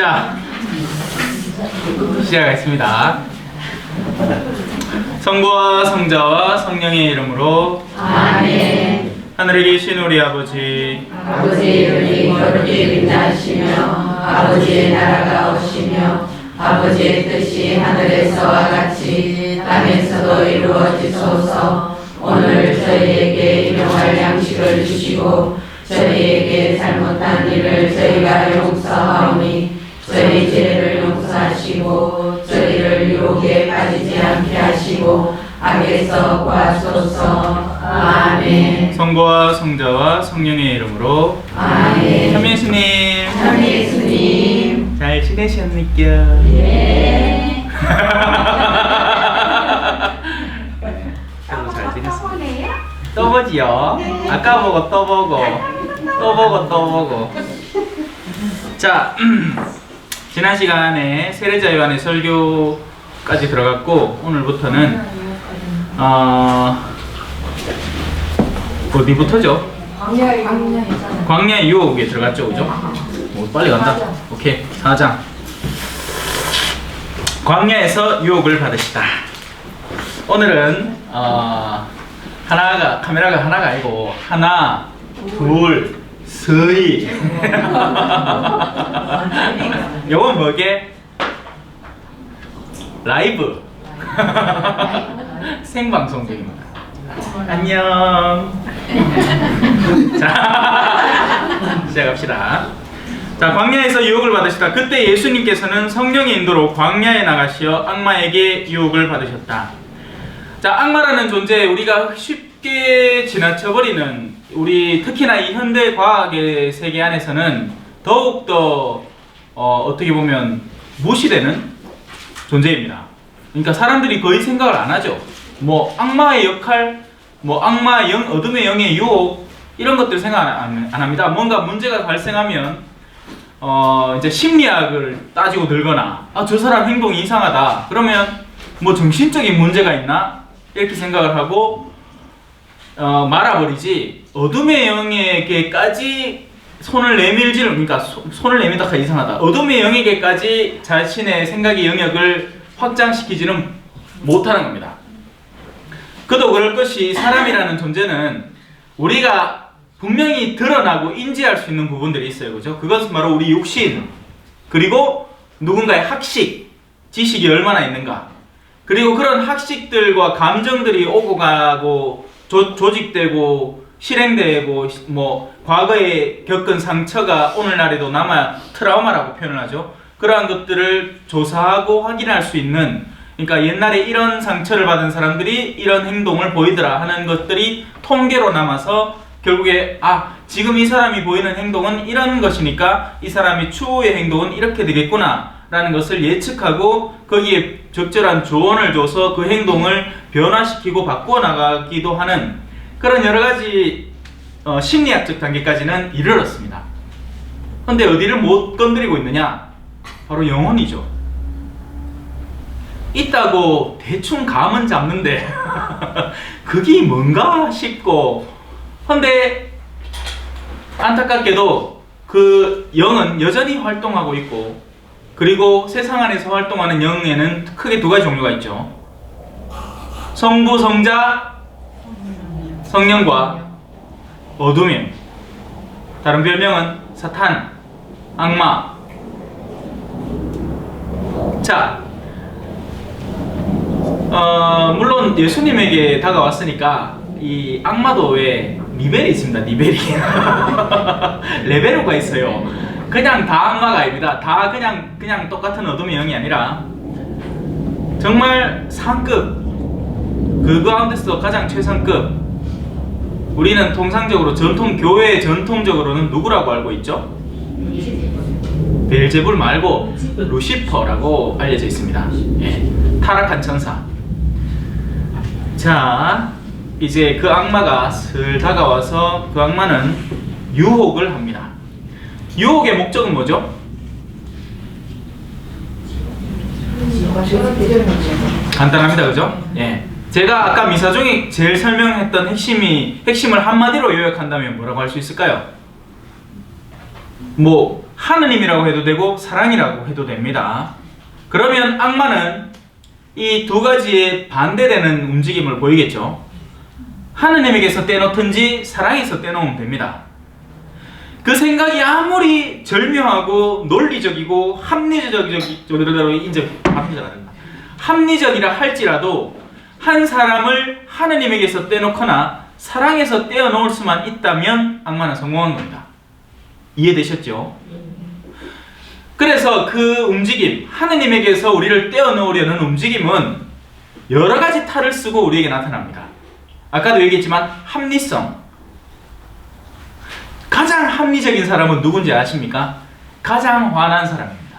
자, 시작하겠습니다. 성부와 성자와 성령의 이름으로 아멘. 하늘에 계신 우리 아버지, 아버지의 이름이 거룩히 빛나시며 아버지의 나라가 오시며 아버지의 뜻이 하늘에서와 같이 땅에서도 이루어지소서. 오늘 저희에게 일용할 양식을 주시고 저희에게 잘못한 일을 저희가 용서하오니 저희 죄를 용서하시고 저희를 유혹에 빠지지 않게 하시고 악에서 구하소서. 아멘. 성부와 성자와 성령의 이름으로 아멘. 삼위 예수님, 삼위 예수님. 잘 지내셨니까? 예. 저도 잘 지냈습니다. 떠보지요. 아까 보고 또 보고 또 보고 또 보고. 자, 지난 시간에 세례자 요한의 설교까지 들어갔고 오늘부터는 어디부터죠? 광야의 유혹에 들어갔죠, 그죠? 오, 빨리 간다. 오케이, 4장. 광야에서 유혹을 받으시다. 오늘은 카메라가 하나가 아니고 하나, 둘, 서희. 요건 뭐게? 라이브. 생방송 중입니다. 안녕. 자, 시작합시다. 자, 광야에서 유혹을 받으시다. 그때 예수님께서는 성령의 인도로 광야에 나가시어 악마에게 유혹을 받으셨다. 자, 악마라는 존재, 우리가 쉽게 지나쳐버리는, 우리 특히나 이 현대 과학의 세계 안에서는 더욱더 어떻게 보면 무시되는 존재입니다. 그러니까 사람들이 거의 생각을 안 하죠. 뭐 악마의 역할, 뭐 악마의 영, 어둠의 영의 유혹, 이런 것들 생각 안 합니다. 뭔가 문제가 발생하면 이제 심리학을 따지고 들거나, 아, 저 사람 행동이 이상하다 그러면 뭐 정신적인 문제가 있나 이렇게 생각을 하고 말아버리지, 어둠의 영에게까지 손을 내밀지를, 그러니까 손을 내밀다가 이상하다, 어둠의 영에게까지 자신의 생각의 영역을 확장시키지는 못하는 겁니다. 그도 그럴 것이, 사람이라는 존재는 우리가 분명히 드러나고 인지할 수 있는 부분들이 있어요, 그죠? 그것은 바로 우리 육신, 그리고 누군가의 학식, 지식이 얼마나 있는가, 그리고 그런 학식들과 감정들이 오고 가고 조직되고 실행되고, 뭐 과거에 겪은 상처가 오늘날에도 남아 트라우마라고 표현을 하죠. 그러한 것들을 조사하고 확인할 수 있는, 그러니까 옛날에 이런 상처를 받은 사람들이 이런 행동을 보이더라 하는 것들이 통계로 남아서 결국에, 아, 지금 이 사람이 보이는 행동은 이런 것이니까 이 사람이 추후의 행동은 이렇게 되겠구나 라는 것을 예측하고 거기에 적절한 조언을 줘서 그 행동을 변화시키고 바꾸어 나가기도 하는 그런 여러가지 심리학적 단계까지는 이르렀습니다. 그런데 어디를 못 건드리고 있느냐? 바로 영혼이죠. 있다고 대충 감은 잡는데 그게 뭔가 싶고, 근데 안타깝게도 그 영은 여전히 활동하고 있고, 그리고 세상 안에서 활동하는 영에는 크게 두 가지 종류가 있죠. 성부, 성자, 성령과 어둠의 영. 다른 별명은 사탄, 악마. 자, 물론 예수님에게 다가왔으니까 이 악마도 왜 리벨이 있습니다. 리벨이. 레벨로가 있어요. 그냥 다 악마가 아닙니다. 다 그냥 똑같은 어둠의 영이 아니라 정말 상급, 그 가운데서 가장 최상급. 우리는 통상적으로 교회 전통적으로는 누구라고 알고 있죠? 벨제불 말고 루시퍼라고 알려져 있습니다. 예, 타락한 천사. 자, 이제 그 악마가 슬 다가와서 그 악마는 유혹을 합니다. 유혹의 목적은 뭐죠? 간단합니다, 그죠? 예. 제가 아까 미사 중에 제일 설명했던 핵심을 한마디로 요약한다면 뭐라고 할 수 있을까요? 뭐 하느님이라고 해도 되고 사랑이라고 해도 됩니다. 그러면 악마는 이 두 가지에 반대되는 움직임을 보이겠죠. 하느님에게서 떼놓든지 사랑에서 떼놓으면 됩니다. 그 생각이 아무리 절묘하고 논리적이고 합리적이라 할지라도 한 사람을 하느님에게서 떼놓거나 사랑에서 떼어놓을 수만 있다면 악마는 성공한 겁니다. 이해되셨죠? 그래서 그 움직임, 하느님에게서 우리를 떼어놓으려는 움직임은 여러 가지 탈을 쓰고 우리에게 나타납니다. 아까도 얘기했지만 합리성. 가장 합리적인 사람은 누군지 아십니까? 가장 화난 사람입니다.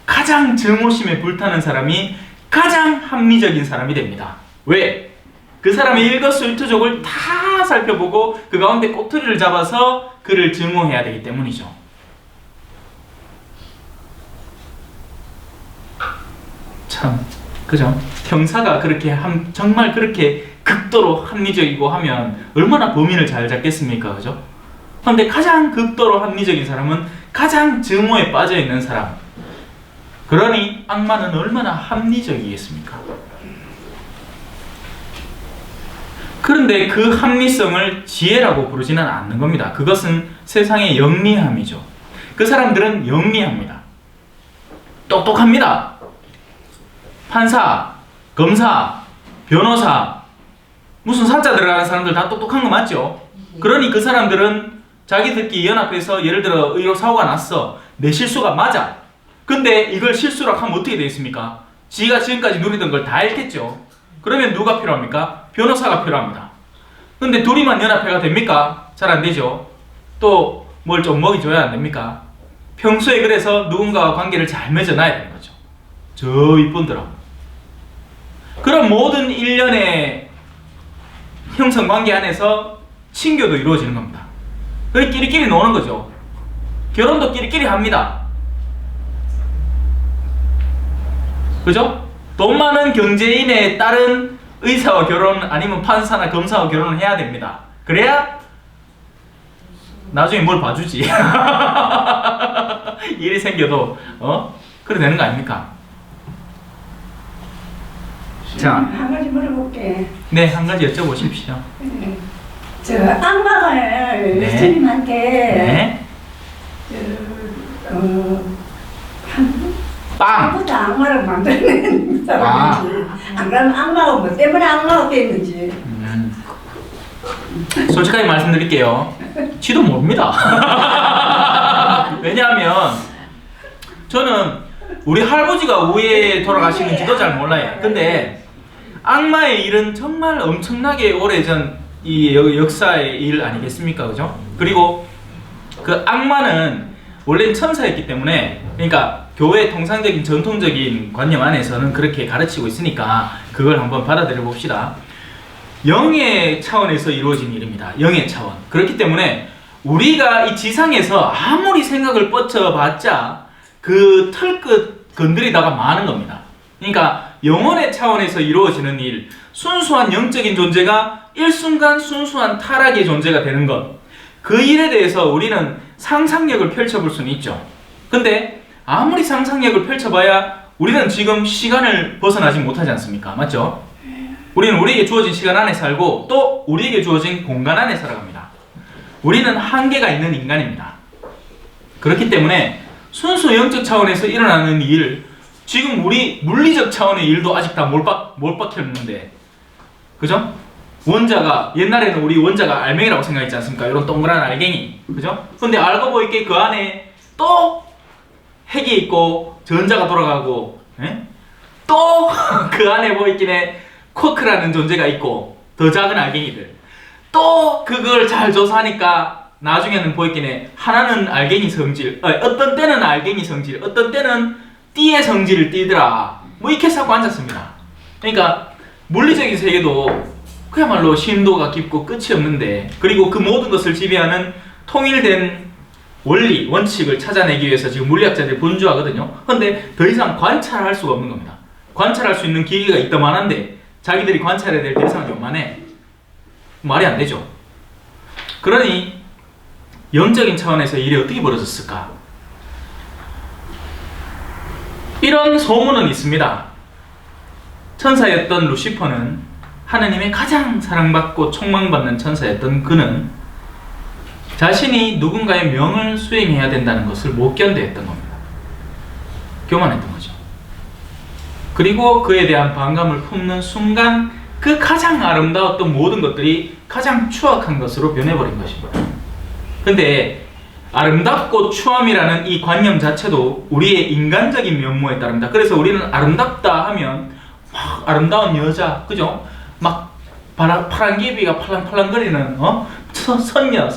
가장 증오심에 불타는 사람이 가장 합리적인 사람이 됩니다. 왜? 그 사람의 일거수일투족을 다 살펴보고 그 가운데 꼬투리를 잡아서 그를 증오해야 되기 때문이죠. 참, 그죠? 형사가 그렇게 정말 그렇게 극도로 합리적이고 하면 얼마나 범인을 잘 잡겠습니까? 그죠? 그런데 가장 극도로 합리적인 사람은 가장 증오에 빠져있는 사람. 그러니 악마는 얼마나 합리적이겠습니까? 그런데 그 합리성을 지혜라고 부르지는 않는 겁니다. 그것은 세상의 영리함이죠. 그 사람들은 영리합니다. 똑똑합니다. 판사, 검사, 변호사, 무슨 사자 들어가는 사람들 다 똑똑한 거 맞죠? 그러니 그 사람들은 자기들끼리 연합해서 예를 들어 의료 사고가 났어. 내 실수가 맞아. 근데 이걸 실수라고 하면 어떻게 되겠습니까? 지가 지금까지 누리던 걸 다 잃겠죠. 그러면 누가 필요합니까? 변호사가 필요합니다. 근데 둘이만 연합해가 됩니까? 잘 안 되죠. 또 뭘 좀 먹이줘야 안 됩니까? 평소에 그래서 누군가와 관계를 잘 맺어놔야 되는 거죠. 저 이쁜들하고. 그런 모든 일련의 형성관계 안에서 친교도 이루어지는 겁니다. 그래 끼리끼리 노는 거죠. 결혼도 끼리끼리 합니다. 그죠? 돈 많은 경제인에 따른 의사와 결혼 아니면 판사나 검사와 결혼을 해야 됩니다. 그래야 나중에 뭘 봐주지. 일이 생겨도 그래 되는 거 아닙니까? 자, 한 가지 물어볼게. 네, 한 가지 여쭤보십시오. 저 악마를 네. 스님한테 네. 빵! 처음부터 악마를 만드는 사람인지 안 그러면 악마가 뭐 때문에 악마가 됐는지. 솔직하게 말씀드릴게요. 지도 모릅니다. 왜냐하면 저는 우리 할아버지가 우에 돌아가시는지도 잘 몰라요. 근데 악마의 일은 정말 엄청나게 오래전 이 역사의 일 아니겠습니까? 그죠? 그리고 그 악마는 원래는 천사였기 때문에, 그러니까 교회 통상적인 전통적인 관념 안에서는 그렇게 가르치고 있으니까 그걸 한번 받아들여 봅시다. 영의 차원에서 이루어진 일입니다. 영의 차원. 그렇기 때문에 우리가 이 지상에서 아무리 생각을 뻗쳐봤자 그 털끝 건드리다가 마는 겁니다. 그러니까 영혼의 차원에서 이루어지는 일, 순수한 영적인 존재가 일순간 순수한 타락의 존재가 되는 것, 그 일에 대해서 우리는 상상력을 펼쳐볼 수는 있죠. 근데 아무리 상상력을 펼쳐봐야 우리는 지금 시간을 벗어나지 못하지 않습니까? 맞죠? 우리는 우리에게 주어진 시간 안에 살고 또 우리에게 주어진 공간 안에 살아갑니다. 우리는 한계가 있는 인간입니다. 그렇기 때문에 순수 영적 차원에서 일어나는 일, 지금 우리 물리적 차원의 일도 아직 다 못 박혔는데, 그죠? 원자가, 옛날에는 우리 원자가 알맹이라고 생각했지 않습니까? 이런 동그란 알갱이, 그죠? 근데 알고 보이게 그 안에 또 핵이 있고 전자가 돌아가고, 또 그 안에 보이기에 쿼크라는 존재가 있고 더 작은 알갱이들, 또 그걸 잘 조사하니까 나중에는 보이기에 하나는 알갱이 성질, 어떤 때는 알갱이 성질, 어떤 때는 띠의 성질을 띠더라, 뭐 이렇게 쌓고 앉았습니다. 그러니까 물리적인 세계도 그야말로 심도가 깊고 끝이 없는데, 그리고 그 모든 것을 지배하는 통일된 원리, 원칙을 찾아내기 위해서 지금 물리학자들이 분주하거든요. 근데 더 이상 관찰할 수가 없는 겁니다. 관찰할 수 있는 기기가 있다만 한데 자기들이 관찰해야 될 대상이 요만해. 말이 안 되죠. 그러니 영적인 차원에서 일이 어떻게 벌어졌을까? 이런 소문은 있습니다. 천사였던 루시퍼는 하느님의 가장 사랑받고 촉망받는 천사였던 그는 자신이 누군가의 명을 수행해야 된다는 것을 못 견뎌했던 겁니다. 교만했던 거죠. 그리고 그에 대한 반감을 품는 순간 그 가장 아름다웠던 모든 것들이 가장 추악한 것으로 변해버린 것입니다. 근데 아름답고 추함이라는 이 관념 자체도 우리의 인간적인 면모에 따릅니다. 그래서 우리는 아름답다 하면 막 아름다운 여자, 그죠? 막 파란 개비가 팔랑팔랑거리는 선녀,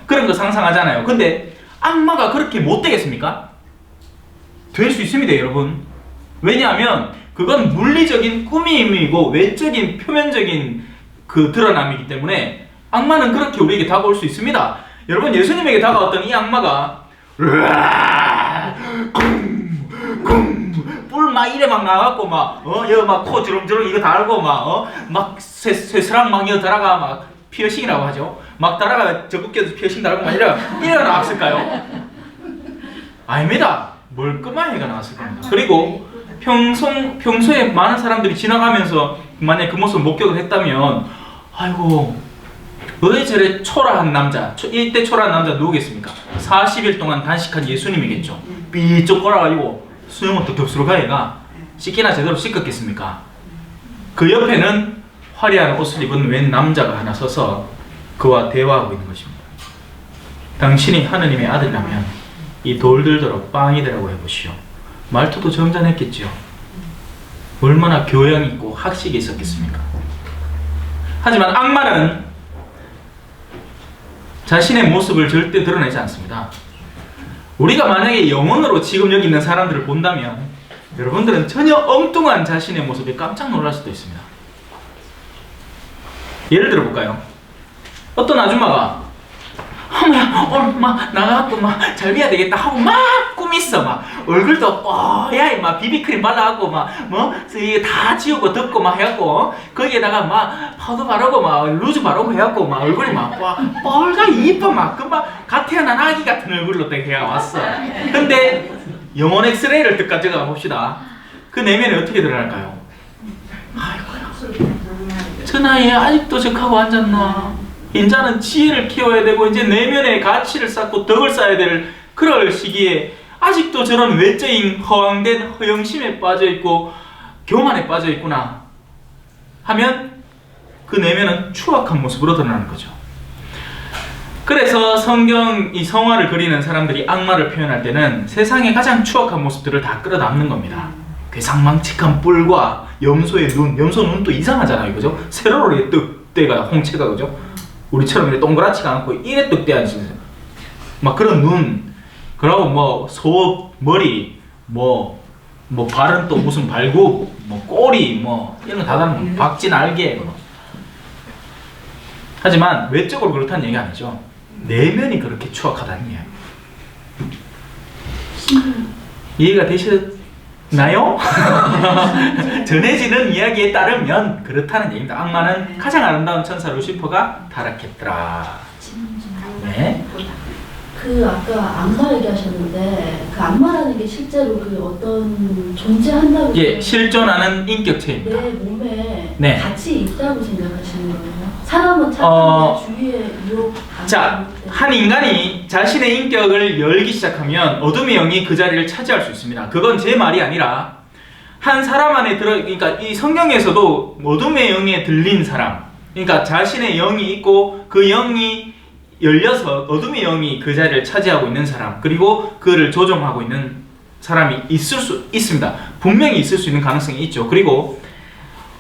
그런 거 상상하잖아요. 근데 악마가 그렇게 못 되겠습니까? 될 수 있습니다, 여러분. 왜냐하면 그건 물리적인 꾸밈이고 외적인 표면적인 그 드러남이기 때문에 악마는 그렇게 우리에게 다가올 수 있습니다. 여러분, 예수님에게 다가왔던 이 악마가 뿔 막 이래 막 나갖고 여기 막 코 주렁주렁 이거 달고 막 쇠스랑 막 이거 달아가 막 피어싱이라고 하죠. 막 달아가 적국계도 피어싱 달고 막 이래가 나왔을까요? 아닙니다. 멀끔한 애가 나왔을 겁니다. 그리고 평소에 많은 사람들이 지나가면서 만약에 그 모습을 목격을 했다면 아이고 왜 저래 초라한 남자, 이때 초라한 남자 누구겠습니까? 40일 동안 단식한 예수님이겠죠. 삐쩍 걸어가지고 수영부터 덥수룩한 애가 씻기나 제대로 씻겼겠습니까? 그 옆에는 화려한 옷을 입은 웬 남자가 하나 서서 그와 대화하고 있는 것입니다. 당신이 하느님의 아들이라면 이 돌들더러 빵이되라고 해보시오. 말투도 점잖했겠지요. 얼마나 교양 있고 학식이 있었겠습니까? 하지만 악마는 자신의 모습을 절대 드러내지 않습니다. 우리가 만약에 영혼으로 지금 여기 있는 사람들을 본다면 여러분들은 전혀 엉뚱한 자신의 모습에 깜짝 놀랄 수도 있습니다. 예를 들어 볼까요? 어떤 아줌마가 오늘 막 나가갖고 막 잘 비야 되겠다 하고 막 꾸미어. 막 얼굴도 뽀야이 막 비비크림 발라갖고 막 다 지우고 덮고 막 해갖고 거기에다가 막 파우더 바르고 막 루즈 바르고 해갖고 막 얼굴이 막 뻘가 이뻐 막 금방 갓 태어난 아기 같은 얼굴로 딱 해가 왔어. 근데 영혼 엑스레이를 뜯까 찍어 봅시다. 그 내면이 어떻게 드러날까요? 아이고야, 저 나이에 아직도 적하고 앉았나? 인자는 지혜를 키워야 되고 이제 내면의 가치를 쌓고 덕을 쌓아야 될 그럴 시기에 아직도 저런 외적인 허황된 허영심에 빠져있고 교만에 빠져있구나 하면 그 내면은 추악한 모습으로 드러나는 거죠. 그래서 성경 이 성화를 그리는 사람들이 악마를 표현할 때는 세상의 가장 추악한 모습들을 다 끌어담는 겁니다. 괴상망측한 뿔과 염소의 눈, 염소 눈도 이상하잖아요, 그죠? 세로로 떡대가 홍채가, 그죠? 우리처럼 이렇게 동그랗지가 않고 이래 떡대야지. 막 그런 눈, 그러고 뭐 소 머리, 뭐 발은 또 무슨 발굽, 뭐 꼬리, 뭐 이런 거 다 다른 거, 박쥐 날개. 뭐. 하지만 외적으로 그렇다는 얘기 아니죠. 내면이 그렇게 추악하다는 얘기예요. 이해가 되셨나요? 전해지는 이야기에 따르면 그렇다는 얘기입니다. 악마는 가장 아름다운 천사 루시퍼가 타락했더라. 네. 그 아까 악마 얘기하셨는데 그 악마라는 게 실제로 그 어떤 존재한다고 예, 실존하는 인격체입니다. 내 몸에 네. 같이 있다고 생각하시는 거예요? 사람은 착한데 주위에 유혹 자, 한 인간이 자신의 인격을 열기 시작하면 어둠의 영이 그 자리를 차지할 수 있습니다. 그건 제 말이 아니라 한 사람 안에 그러니까 이 성경에서도 어둠의 영에 들린 사람, 그러니까 자신의 영이 있고 그 영이 열려서 어둠의 영이 그 자리를 차지하고 있는 사람, 그리고 그를 조종하고 있는 사람이 있을 수 있습니다. 분명히 있을 수 있는 가능성이 있죠. 그리고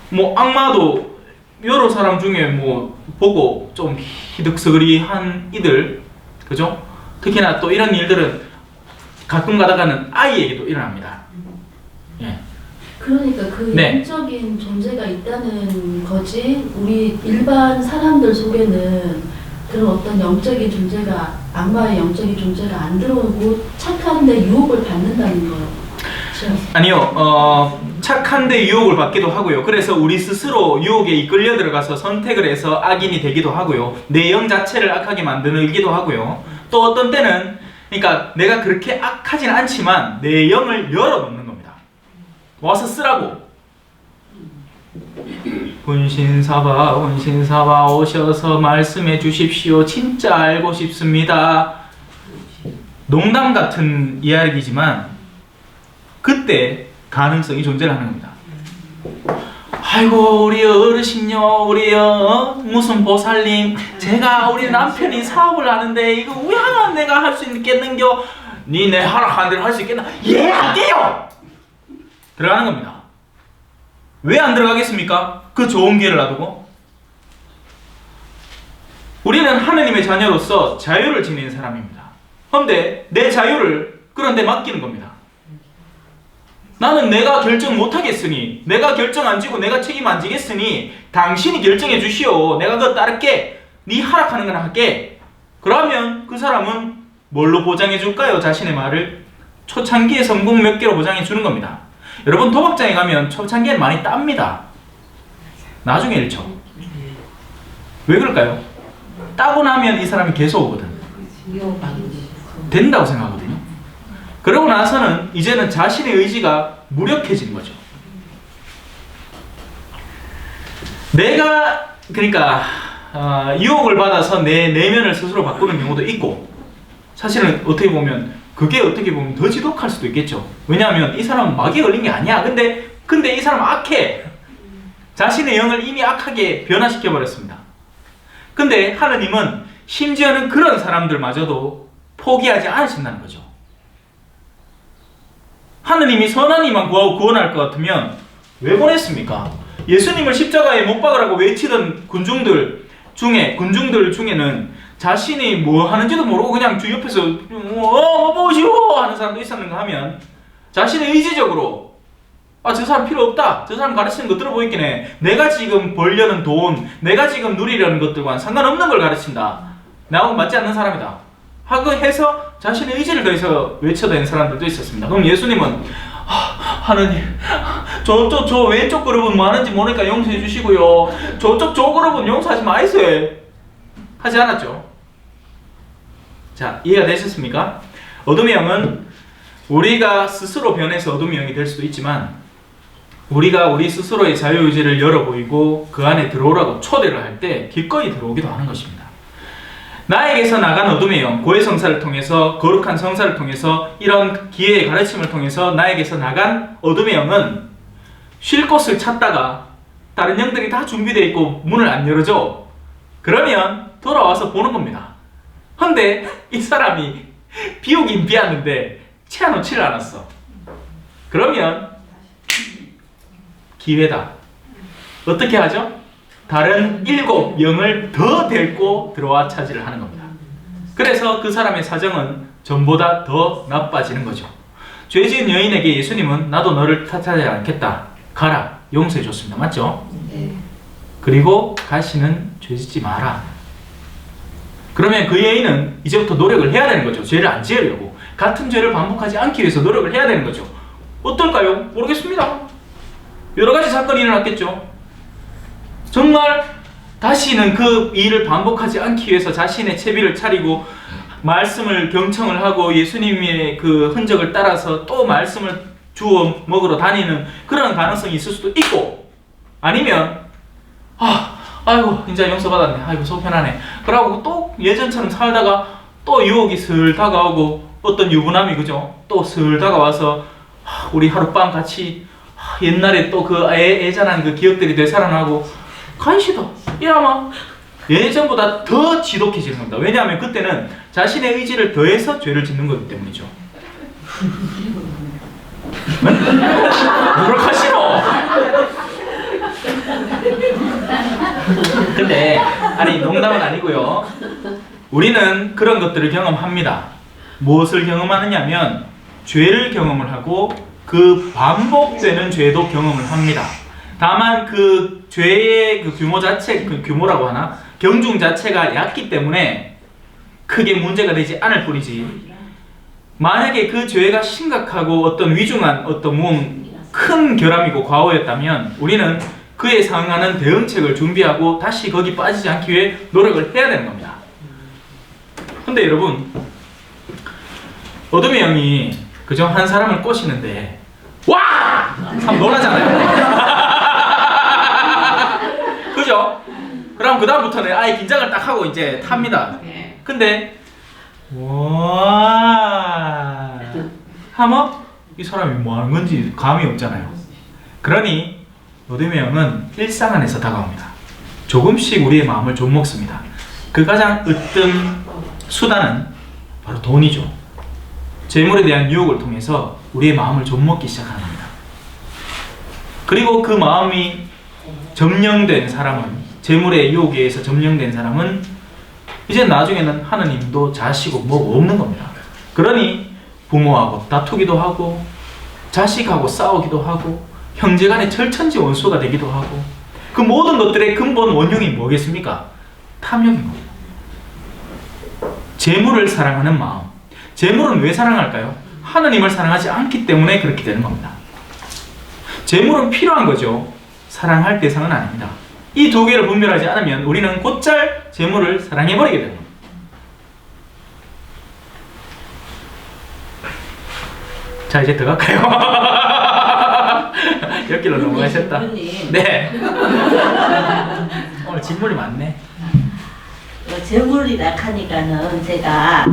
뭐 악마도 여러 사람 중에 뭐 보고 좀 희득스거리한 이들, 그죠? 특히나 또 이런 일들은 가끔 가다가는 아이에게도 일어납니다. 예. 그러니까 그 네. 영적인 존재가 있다는 거지 우리 일반 사람들 속에는 그런 어떤 영적인 존재가 악마의 영적인 존재가 안 들어오고 착한데 유혹을 받는다는 거예요. 아니요, 착한데 유혹을 받기도 하고요. 그래서 우리 스스로 유혹에 이끌려 들어가서 선택을 해서 악인이 되기도 하고요. 내 영 자체를 악하게 만들기도 하고요. 또 어떤 때는 그러니까 내가 그렇게 악하진 않지만 내 영을 열어놓는 겁니다. 와서 쓰라고. 혼신사바 오셔서 말씀해 주십시오. 진짜 알고 싶습니다. 농담 같은 이야기지만 그때 가능성이 존재를 하는 겁니다. 아이고 우리 어르신요, 우리 무슨 보살님, 우리 남편이 사업을 하는데 이거 왜 하나 내가 할 수 있겠는겨? 니네 하라는 대로 할 수 있겠나? 예, 안 돼요! 들어가는 겁니다. 왜 안 들어가겠습니까? 그 좋은 기회를 놔두고. 우리는 하느님의 자녀로서 자유를 지니는 사람입니다. 그런데 내 자유를 그런데 맡기는 겁니다. 나는 내가 결정 못하겠으니, 내가 결정 안 지고 내가 책임 안 지겠으니 당신이 결정해 주시오. 내가 그거 따를게. 네 하락하는 거나 할게. 그러면 그 사람은 뭘로 보장해 줄까요? 자신의 말을 초창기에 성공 몇 개로 보장해 주는 겁니다. 여러분 도박장에 가면 초창기에는 많이 땁니다. 나중에 잃죠. 왜 그럴까요? 따고 나면 이 사람이 계속 오거든. 된다고 생각하거든요. 그러고 나서는 이제는 자신의 의지가 무력해지는 거죠. 내가 그러니까 유혹을 받아서 내 내면을 스스로 바꾸는 경우도 있고, 사실은 어떻게 보면 그게 어떻게 보면 더 지독할 수도 있겠죠. 왜냐하면 이 사람은 마귀에 걸린 게 아니야. 근데 이 사람은 악해. 자신의 영을 이미 악하게 변화시켜 버렸습니다. 근데 하느님은 심지어는 그런 사람들마저도 포기하지 않으신다는 거죠. 하느님이 선한 이만 구하고 구원할 것 같으면 왜 보냈습니까? 예수님을 십자가에 못 박으라고 외치던 군중들 중에는 자신이 뭐 하는지도 모르고 그냥 주 옆에서 보시오 하는 사람도 있었는가 하면 자신의 의지적으로 저 사람 필요 없다, 저 사람 가르치는 거 들어보이긴 해, 내가 지금 벌려는 돈, 내가 지금 누리려는 것들과는 상관없는 걸 가르친다, 나하고 맞지 않는 사람이다 하고 해서 자신의 의지를 더해서 외쳐대는 사람들도 있었습니다. 그럼 예수님은 하느님, 저 왼쪽 그룹은 뭐 하는지 모르니까 용서해 주시고요, 저 그룹은 용서하지 마이세요 하지 않았죠. 자, 이해가 되셨습니까? 어둠의 영은 우리가 스스로 변해서 어둠의 영이 될 수도 있지만, 우리가 우리 스스로의 자유의지를 열어 보이고 그 안에 들어오라고 초대를 할 때 기꺼이 들어오기도 하는 것입니다. 나에게서 나간 어둠의 영, 고해 성사를 통해서, 거룩한 성사를 통해서, 이런 기회의 가르침을 통해서 나에게서 나간 어둠의 영은 쉴 곳을 찾다가 다른 영들이 다 준비되어 있고 문을 안 열어줘. 그러면 돌아와서 보는 겁니다. 근데 이 사람이 비오긴 비왔는데 채워놓지를 않았어. 그러면 기회다. 어떻게 하죠? 다른 7 영을 더 데리고 들어와 차지를 하는 겁니다. 그래서 그 사람의 사정은 전보다 더 나빠지는 거죠. 죄 지은 여인에게 예수님은 나도 너를 탓하지 않겠다, 가라, 용서해 줬습니다. 맞죠? 네. 그리고 다시는 죄 짓지 마라. 그러면 그 여인은 이제부터 노력을 해야 되는 거죠. 죄를 안 지으려고. 같은 죄를 반복하지 않기 위해서 노력을 해야 되는 거죠. 어떨까요? 모르겠습니다. 여러 가지 사건이 일어났겠죠. 정말 다시는 그 일을 반복하지 않기 위해서 자신의 채비를 차리고 말씀을 경청을 하고 예수님의 그 흔적을 따라서 또 말씀을 주워 먹으러 다니는 그런 가능성이 있을 수도 있고, 아니면 아이고 이제 용서받았네, 아이고 속 편하네, 그러고 또 예전처럼 살다가 또 유혹이 슬 다가오고 어떤 유부남이 그죠? 또 슬 다가와서 우리 하룻밤 같이 옛날에 또 그 애잔한 그 기억들이 되살아나고 간시도 이라마 예전보다 더 지독해지는 겁니다. 왜냐하면 그때는 자신의 의지를 더해서 죄를 짓는 거기 때문이죠. 뭐라 싫어. 근데 아니 농담은 아니고요. 우리는 그런 것들을 경험합니다. 무엇을 경험하느냐면 죄를 경험을 하고 그 반복되는 죄도 경험을 합니다. 다만 그 죄의 그 규모 자체, 그 규모라고 하나? 경중 자체가 얕기 때문에 크게 문제가 되지 않을 뿐이지, 만약에 그 죄가 심각하고 어떤 위중한 어떤 큰 결함이고 과오였다면 우리는 그에 상응하는 대응책을 준비하고 다시 거기 빠지지 않기 위해 노력을 해야 되는 겁니다. 근데 여러분, 어둠의 영이 그저 한 사람을 꼬시는데 와! 참 놀라잖아요. 그죠? 그럼 그 다음부터는 아예 긴장을 딱 하고 이제 탑니다. 근데 와 하면 이 사람이 뭐 하는 건지 감이 없잖아요. 그러니 어둠의 영은 일상 안에서 다가옵니다. 조금씩 우리의 마음을 좀먹습니다. 그 가장 으뜸 수단은 바로 돈이죠. 재물에 대한 유혹을 통해서 우리의 마음을 좀먹기 시작하는 겁니다. 그리고 그 마음이 점령된 사람은, 재물의 유혹에 의해서 점령된 사람은 이제 나중에는 하느님도 자식고 뭐고 없는 겁니다. 그러니 부모하고 다투기도 하고 자식하고 싸우기도 하고 형제간의 절천지 원수가 되기도 하고 그 모든 것들의 근본 원흉이 뭐겠습니까? 탐욕인 겁니다. 재물을 사랑하는 마음. 재물은 왜 사랑할까요? 하느님을 사랑하지 않기 때문에 그렇게 되는 겁니다. 재물은 필요한 거죠. 사랑할 대상은 아닙니다. 이 두 개를 분별하지 않으면 우리는 곧잘 재물을 사랑해버리게 되는 겁니다. 자, 이제 들어갈까요? 옆길로 넘어가셨다. 네. 오늘 질문이 많네. 재물이라 하니까는 제가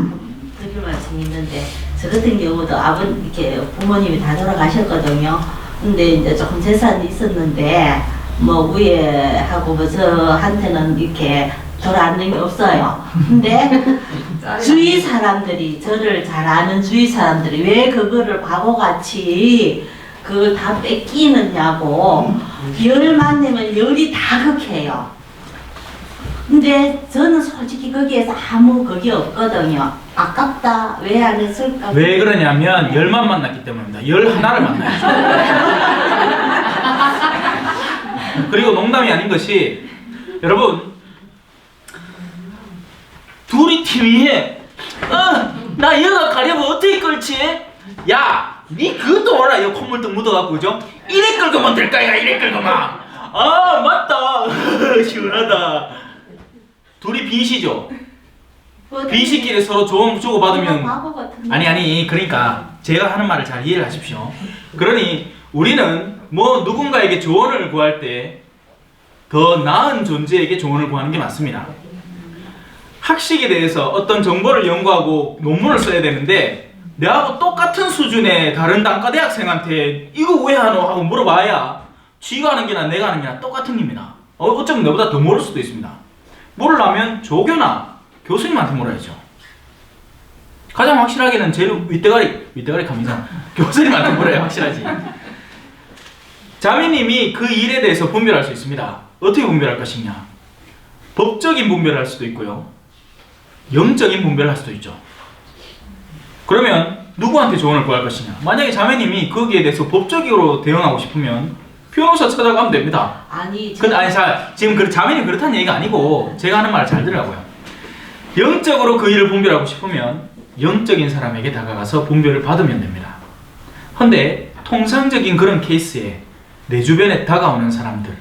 드릴 말씀이 있는데, 저 같은 경우도 이렇게 부모님이 다 돌아가셨거든요. 근데 이제 조금 재산이 있었는데 뭐 위에 하고 뭐 저한테는 이렇게 돌아앉는 게 없어요. 근데 주위 사람들이, 저를 잘 아는 주위 사람들이 왜 그거를 바보같이 그걸 다 뺏기느냐고, 열만 내면 열이 다 극해요. 근데 저는 솔직히 거기에서 아무 그게 없거든요. 아깝다, 왜 안 했을까? 왜 그러냐면 열만 만났기 때문입니다. 열 하나를 만나야죠. 그리고 농담이 아닌 것이, 여러분, 둘이 TV에 나 여가 가려면 어떻게 끌지? 야, 니 그것도 알아. 이 콧물도 묻어갖고, 그죠? 이래 끌고만 될 거야. 이래 끌고만. 아, 맞다. 시원하다. 둘이 빚이죠. 빚이끼리 서로 조언 주고받으면, 아니 그러니까 제가 하는 말을 잘 이해를 하십시오. 그러니 우리는 뭐 누군가에게 조언을 구할 때 더 나은 존재에게 조언을 구하는 게 맞습니다. 학식에 대해서 어떤 정보를 연구하고 논문을 써야 되는데 내하고 똑같은 수준의 다른 단과 대학생한테 이거 왜 하노? 하고 물어봐야 쥐가 하는 게나 내가 하는 게나 똑같은 겁니다. 어쩌면 내보다 더 모를 수도 있습니다. 모르려면 조교나 교수님한테 물어야죠. 가장 확실하게는 제일 윗대가리 감이상 교수님한테 물어야 확실하지. 자매님이 그 일에 대해서 분별할 수 있습니다. 어떻게 분별할 것이냐? 법적인 분별을 할 수도 있고요, 영적인 분별을 할 수도 있죠. 그러면 누구한테 조언을 구할 것이냐? 만약에 자매님이 거기에 대해서 법적으로 대응하고 싶으면 변호사 찾아가면 됩니다. 지금 자매님 그렇다는 얘기가 아니고 제가 하는 말을 잘 들으라고요. 영적으로 그 일을 분별하고 싶으면 영적인 사람에게 다가가서 분별을 받으면 됩니다. 근데 통상적인 그런 케이스에 내 주변에 다가오는 사람들,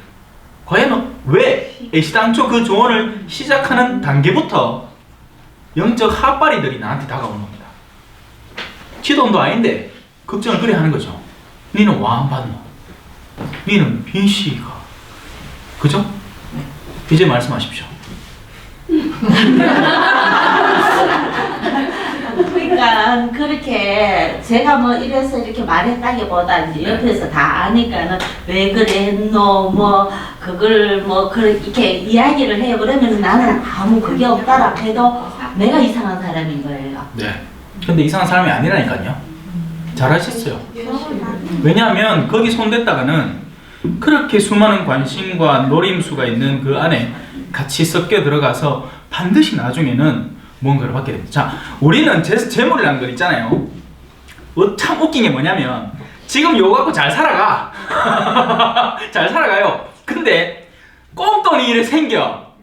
과연 왜 애시당초 그 조언을 시작하는 단계부터 영적 핫바리들이 나한테 다가오는 겁니다. 지돈도 아닌데 걱정을 그래 하는 거죠. 니는 와 안 받노? 니는 빈씨가, 그죠? 이제 말씀하십시오. 그러니까 그렇게 제가 뭐 이래서 이렇게 말했다기보다 이제 옆에서 다 아니까는 왜 그랬노, 뭐 그걸 뭐 이렇게 이야기를 해요. 그러면 나는 아무 그게 없다라 해도 내가 이상한 사람인 거예요. 네. 근데 이상한 사람이 아니라니까요. 잘하셨어요. 왜냐하면 거기 손댔다가는 그렇게 수많은 관심과 노림수가 있는 그 안에 같이 섞여 들어가서 반드시 나중에는 뭔가를 받게 됩니다. 자, 우리는 재물이라는 거 있잖아요. 참 웃긴 게 뭐냐면 지금 요거 갖고 잘 살아가. 잘 살아가요. 근데 꽁돈이 이래 생겨.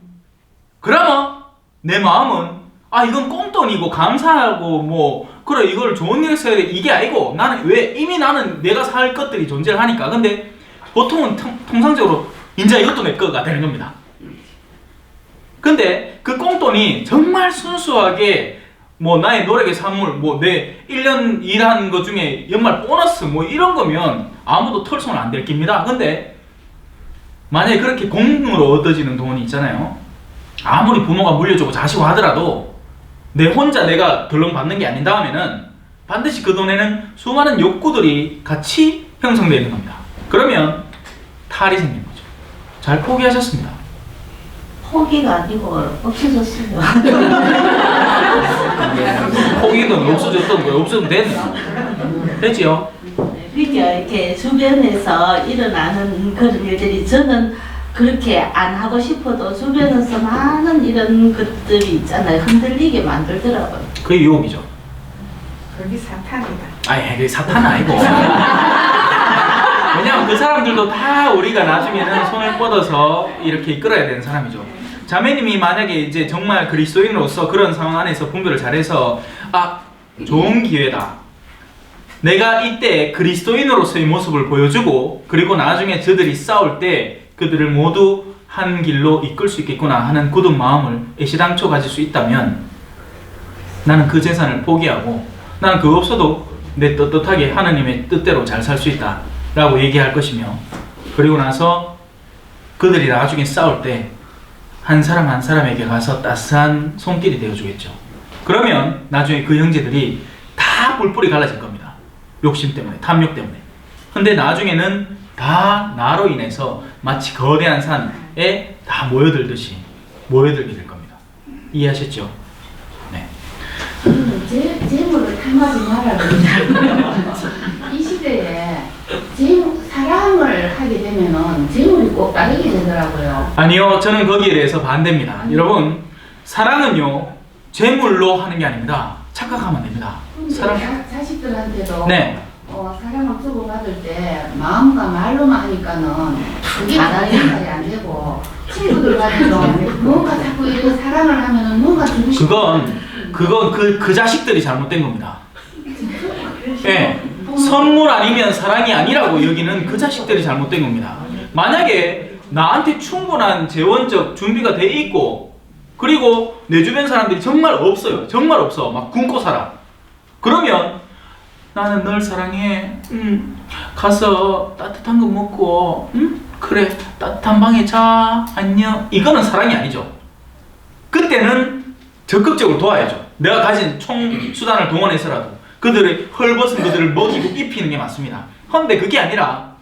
그러면 내 마음은 이건 꽁돈이고 감사하고 뭐 그래 이걸 좋은 일에 써야 돼 이게 아니고 나는 왜 이미 나는 내가 살 것들이 존재를 하니까. 근데 보통은 통상적으로 이제 이것도 내 거가 되는 겁니다. 근데 그 꽁돈이 정말 순수하게 뭐 나의 노력의 산물, 뭐 내 1년 일한 것 중에 연말 보너스 뭐 이런 거면 아무도 털손 안 댈 깁니다. 근데 만약에 그렇게 공으로 얻어지는 돈이 있잖아요. 아무리 부모가 물려주고 자시고 하더라도 내 혼자 내가 덜렁 받는 게 아닌 다음에는 반드시 그 돈에는 수많은 욕구들이 같이 형성되어 있는 겁니다. 그러면 탈이 생기는 거죠. 잘 포기하셨습니다. 포기가 아니고 없어졌어요. 포기든 없어졌든 뭐 없어도 되네. 되지요? 그러니까 이렇게 주변에서 일어나는 그런 일들이 저는 그렇게 안 하고 싶어도 주변에서 많은 이런 것들이 있잖아요. 흔들리게 만들더라고요. 그게 유혹이죠. 거기 사탄이다. 아니, 그게 사탄은 아니고. 왜냐면 그 사람들도 다 우리가 나중에는 손을 뻗어서 이렇게 이끌어야 되는 사람이죠. 자매님이 만약에 이제 정말 그리스도인으로서 그런 상황 안에서 분별을 잘해서 아, 좋은 기회다. 내가 이때 그리스도인으로서의 모습을 보여주고 그리고 나중에 저들이 싸울 때 그들을 모두 한 길로 이끌 수 있겠구나 하는 굳은 마음을 애시당초 가질 수 있다면 나는 그 재산을 포기하고 나는 그거 없어도 내 떳떳하게 하나님의 뜻대로 잘 살 수 있다 라고 얘기할 것이며, 그리고 나서 그들이 나중에 싸울 때 한 사람 한 사람에게 가서 따스한 손길이 되어주겠죠. 그러면 나중에 그 형제들이 다 뿔뿔이 갈라질 겁니다. 욕심 때문에, 탐욕 때문에. 근데 나중에는 다 나로 인해서 마치 거대한 산에 다 모여들듯이 모여들게 될 겁니다. 이해하셨죠? 네. 재물을 탐하지 말라 그러잖아요. 이 시대에 사랑을 하게 되면은 재물이 꼭 따르게 되더라고요. 아니요, 저는 거기에 대해서 반대입니다. 여러분, 사랑은요 재물로 하는 게 아닙니다. 착각하면 됩니다. 사랑. 자식들한테도 네. 사랑을 주고받을 때 마음과 말로만 하니까는 그게 전달이 안 되고, 친구들과도 뭔가 자꾸 이렇게 사랑을 하면은 뭔가 주고 싶어. 그건 그 자식들이 잘못된 겁니다. 예. 선물 아니면 사랑이 아니라고 여기는 그 자식들이 잘못된 겁니다. 만약에 나한테 충분한 재원적 준비가 돼 있고 그리고 내 주변 사람들이 정말 없어요. 정말 없어. 막 굶고 살아. 그러면 나는 널 사랑해. 가서 따뜻한 거 먹고 그래 따뜻한 방에 자. 안녕. 이거는 사랑이 아니죠. 그때는 적극적으로 도와야죠. 내가 가진 총 수단을 동원해서라도 그들의 헐벗은 그들을 먹이고 입히는 게 맞습니다. 그런데 그게 아니라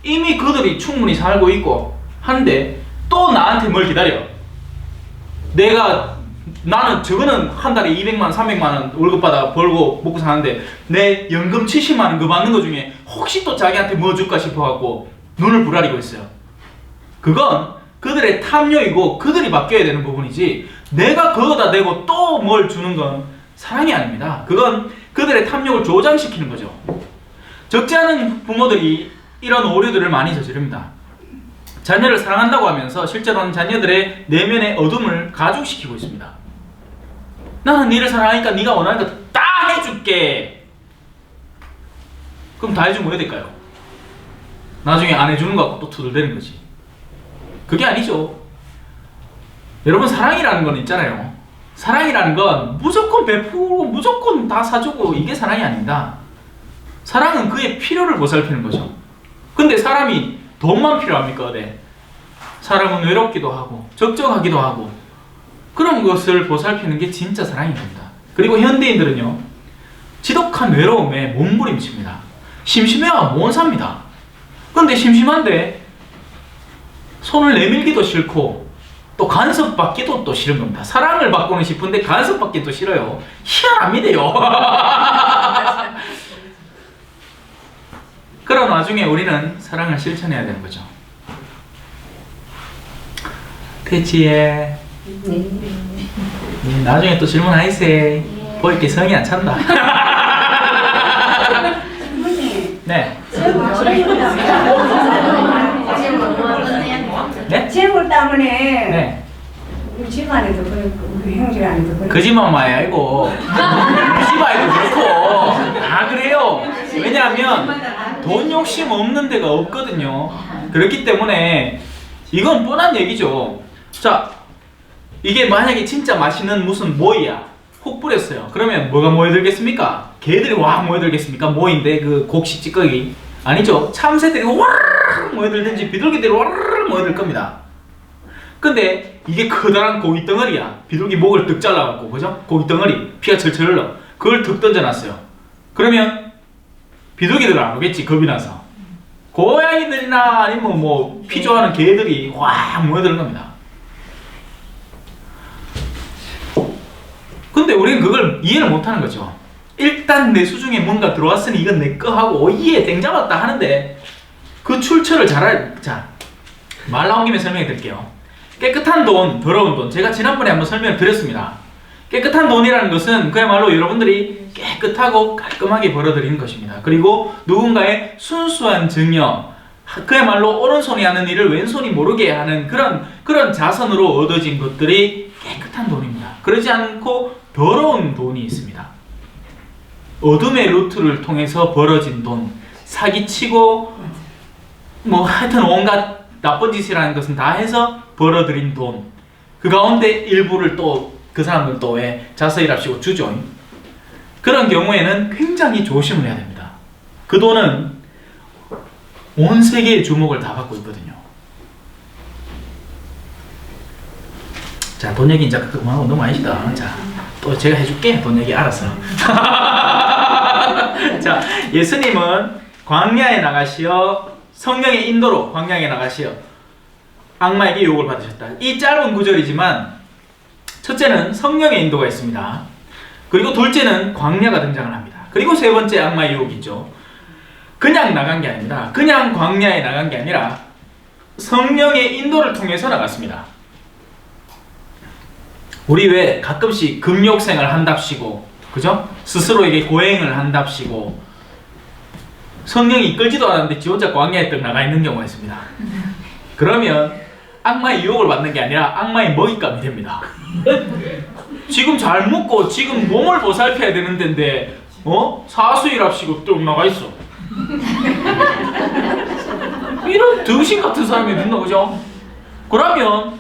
이미 그들이 충분히 살고 있고 한데 또 나한테 뭘 기다려. 나는 저거는 한 달에 200만 300만 원 월급 받아 벌고 먹고 사는데 내 연금 70만 원 그거 받는 거 중에 혹시 또 자기한테 뭐 줄까 싶어갖고 눈을 부라리고 있어요. 그건 그들의 탐욕이고 그들이 바뀌어야 되는 부분이지, 내가 그거다 대고 또 뭘 주는 건 사랑이 아닙니다. 그건 그들의 탐욕을 조장시키는 거죠. 적지 않은 부모들이 이런 오류들을 많이 저지릅니다. 자녀를 사랑한다고 하면서 실제로는 자녀들의 내면의 어둠을 가중시키고 있습니다. 나는 니를 사랑하니까 네가 원하는 거 다 해줄게. 그럼 다 해주면 뭐 해야 될까요? 나중에 안 해주는 거 갖고 또 투덜대는 거지. 그게 아니죠. 여러분, 사랑이라는 건 있잖아요. 사랑이라는 건 무조건 베푸고 무조건 다 사주고 이게 사랑이 아닙니다. 사랑은 그의 필요를 보살피는 거죠. 근데 사람이 돈만 필요합니까? 네. 사람은 외롭기도 하고 적적하기도 하고 그런 것을 보살피는 게 진짜 사랑인 겁니다. 그리고 현대인들은요 지독한 외로움에 몸부림칩니다. 심심해야 못 삽니다. 근데 심심한데 손을 내밀기도 싫고 또 간섭받기도 또 싫은 겁니다. 사랑을 받고는 싶은데 간섭받기도 싫어요. 희한합니다요. 그런 와중에 우리는 사랑을 실천해야 되는 거죠. 대치에 나중에 또 질문하이세. 보일게 성이 안 찬다. 네. 재물 때문에 네. 우리 집안에도 그렇고 우리 형제 안에도 그렇고. 그 집만 많이 알고 우리 집 아이도 그렇고 다 그래요. 왜냐하면 돈 욕심 없는 데가 없거든요. 그렇기 때문에 이건 뻔한 얘기죠. 자, 이게 만약에 진짜 맛있는 무슨 모이야 혹 뿌렸어요. 그러면 뭐가 모여들겠습니까? 개들이 와 모여들겠습니까? 모인데 그 곡식 찌꺼기 아니죠. 참새들이 와르르 모여들든지 비둘기들이 와르르 모여들 겁니다. 근데 이게 커다란 고기 덩어리야. 비둘기 목을 뜩 잘라갖고, 그죠? 고기 덩어리 피가 철철 흘러. 그걸 득 던져놨어요. 그러면 비둘기들은 안 오겠지, 겁이 나서. 고양이들이나 아니면 뭐 피 좋아하는 개들이 확 모여드는 겁니다. 근데 우리는 그걸 이해를 못하는 거죠. 일단 내 수중에 뭔가 들어왔으니 이건 내 거 하고 오예 땡 잡았다 하는데 그 출처를 자, 말 나온 김에 설명해 드릴게요. 깨끗한 돈, 더러운 돈. 제가 지난번에 한번 설명을 드렸습니다. 깨끗한 돈이라는 것은 그야말로 여러분들이 깨끗하고 깔끔하게 벌어들이는 것입니다. 그리고 누군가의 순수한 증여, 그야말로 오른손이 하는 일을 왼손이 모르게 하는 그런 자선으로 얻어진 것들이 깨끗한 돈입니다. 그러지 않고 더러운 돈이 있습니다. 어둠의 루트를 통해서 벌어진 돈, 사기치고 뭐 하여튼 온갖 나쁜 짓이라는 것은 다 해서 벌어들인 돈, 그 가운데 일부를 또 그 사람들 또 왜 자서일합시고 주죠. 그런 경우에는 굉장히 조심을 해야 됩니다. 그 돈은 온 세계의 주목을 다 받고 있거든요. 자, 돈 얘기 이제 그만하고 너무 아니시다. 자, 또 제가 해줄게. 돈 얘기 알았어. 자, 예수님은 광야에 나가시어 성령의 인도로 광야에 나가시어 악마에게 유혹을 받으셨다. 이 짧은 구절이지만 첫째는 성령의 인도가 있습니다. 그리고 둘째는 광야가 등장을 합니다. 그리고 세 번째 악마의 유혹이죠. 그냥 나간 게 아닙니다. 그냥 광야에 나간 게 아니라 성령의 인도를 통해서 나갔습니다. 우리 왜 가끔씩 금욕생활 한답시고, 그죠? 스스로에게 고행을 한답시고 성령이 이끌지도 않았는데 지 혼자 광야에 딱 나가 있는 경우가 있습니다. 그러면 악마의 유혹을 받는 게 아니라 악마의 먹잇감이 됩니다. 지금 잘 먹고 지금 몸을 보살펴야 되는 데인데 사수일합시고 또 나가 있어. 이런 등신 같은 사람이 있나, 그죠? 그러면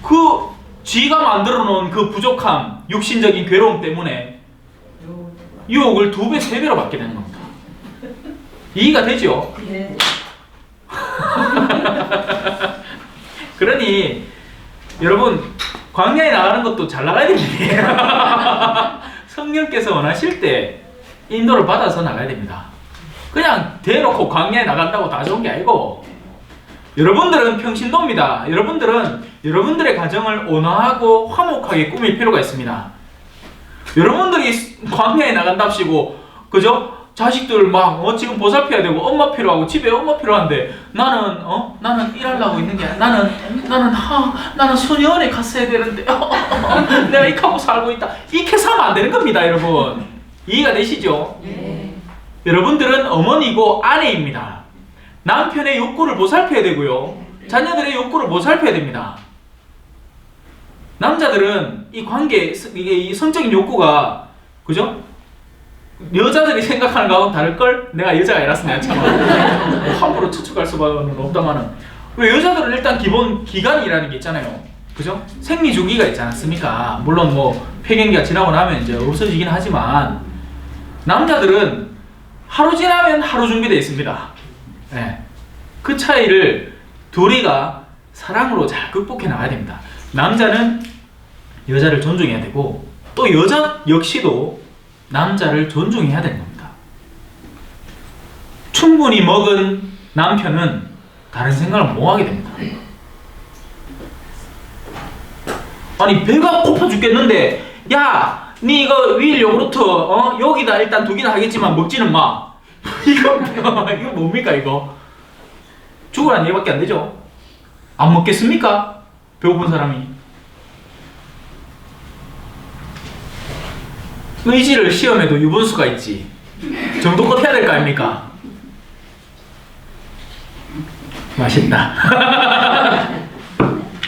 그 지가 만들어 놓은 그 부족함, 육신적인 괴로움 때문에 유혹을 2배, 3배로 받게 되는 겁니다. 이해가 되죠? 네. 그러니 여러분 광야에 나가는 것도 잘 나가야 됩니다. 성령께서 원하실 때 인도를 받아서 나가야 됩니다. 그냥 대놓고 광야에 나간다고 다 좋은 게 아니고, 여러분들은 평신도입니다. 여러분들은 여러분들의 가정을 온화하고 화목하게 꾸밀 필요가 있습니다. 여러분들이 광야에 나간답시고, 그죠? 자식들 막 지금 보살펴야 되고 엄마 필요하고 집에 엄마 필요한데 나는 일하려고 있는 게 아니라 나는 수녀원에 갔어야 되는데 내가 이렇게 하고 살고 있다. 이렇게 살면 안 되는 겁니다, 여러분. 이해가 되시죠? 네. 여러분들은 어머니고 아내입니다. 남편의 욕구를 보살펴야 되고요, 자녀들의 욕구를 보살펴야 됩니다. 남자들은 이 관계, 이 성적인 욕구가, 그죠? 여자들이 생각하는 거하고는 다를걸? 내가 여자가 아니라서 내가 참 함부로 추측할 수밖에 없다마는, 왜 여자들은 일단 기본 기간이라는 게 있잖아요. 그죠? 생리 주기가 있지 않습니까? 물론 뭐 폐경기가 지나고 나면 이제 없어지긴 하지만 남자들은 하루 지나면 하루 준비되어 있습니다. 네. 그 차이를 둘이가 사랑으로 잘 극복해 나가야 됩니다. 남자는 여자를 존중해야 되고 또 여자 역시도 남자를 존중해야 되는 겁니다. 충분히 먹은 남편은 다른 생각을 못 하게 됩니다. 아니 배가 고파 죽겠는데 야, 니 이거 윌 요구르트 여기다 일단 2개나 하겠지만 먹지는 마. 이거 뭡니까 이거? 죽으란 얘기밖에 안 되죠. 안 먹겠습니까? 배고픈 사람이. 의지를 시험해도 유분수가 있지. 정도껏 해야 될 거 아닙니까? 맛있다.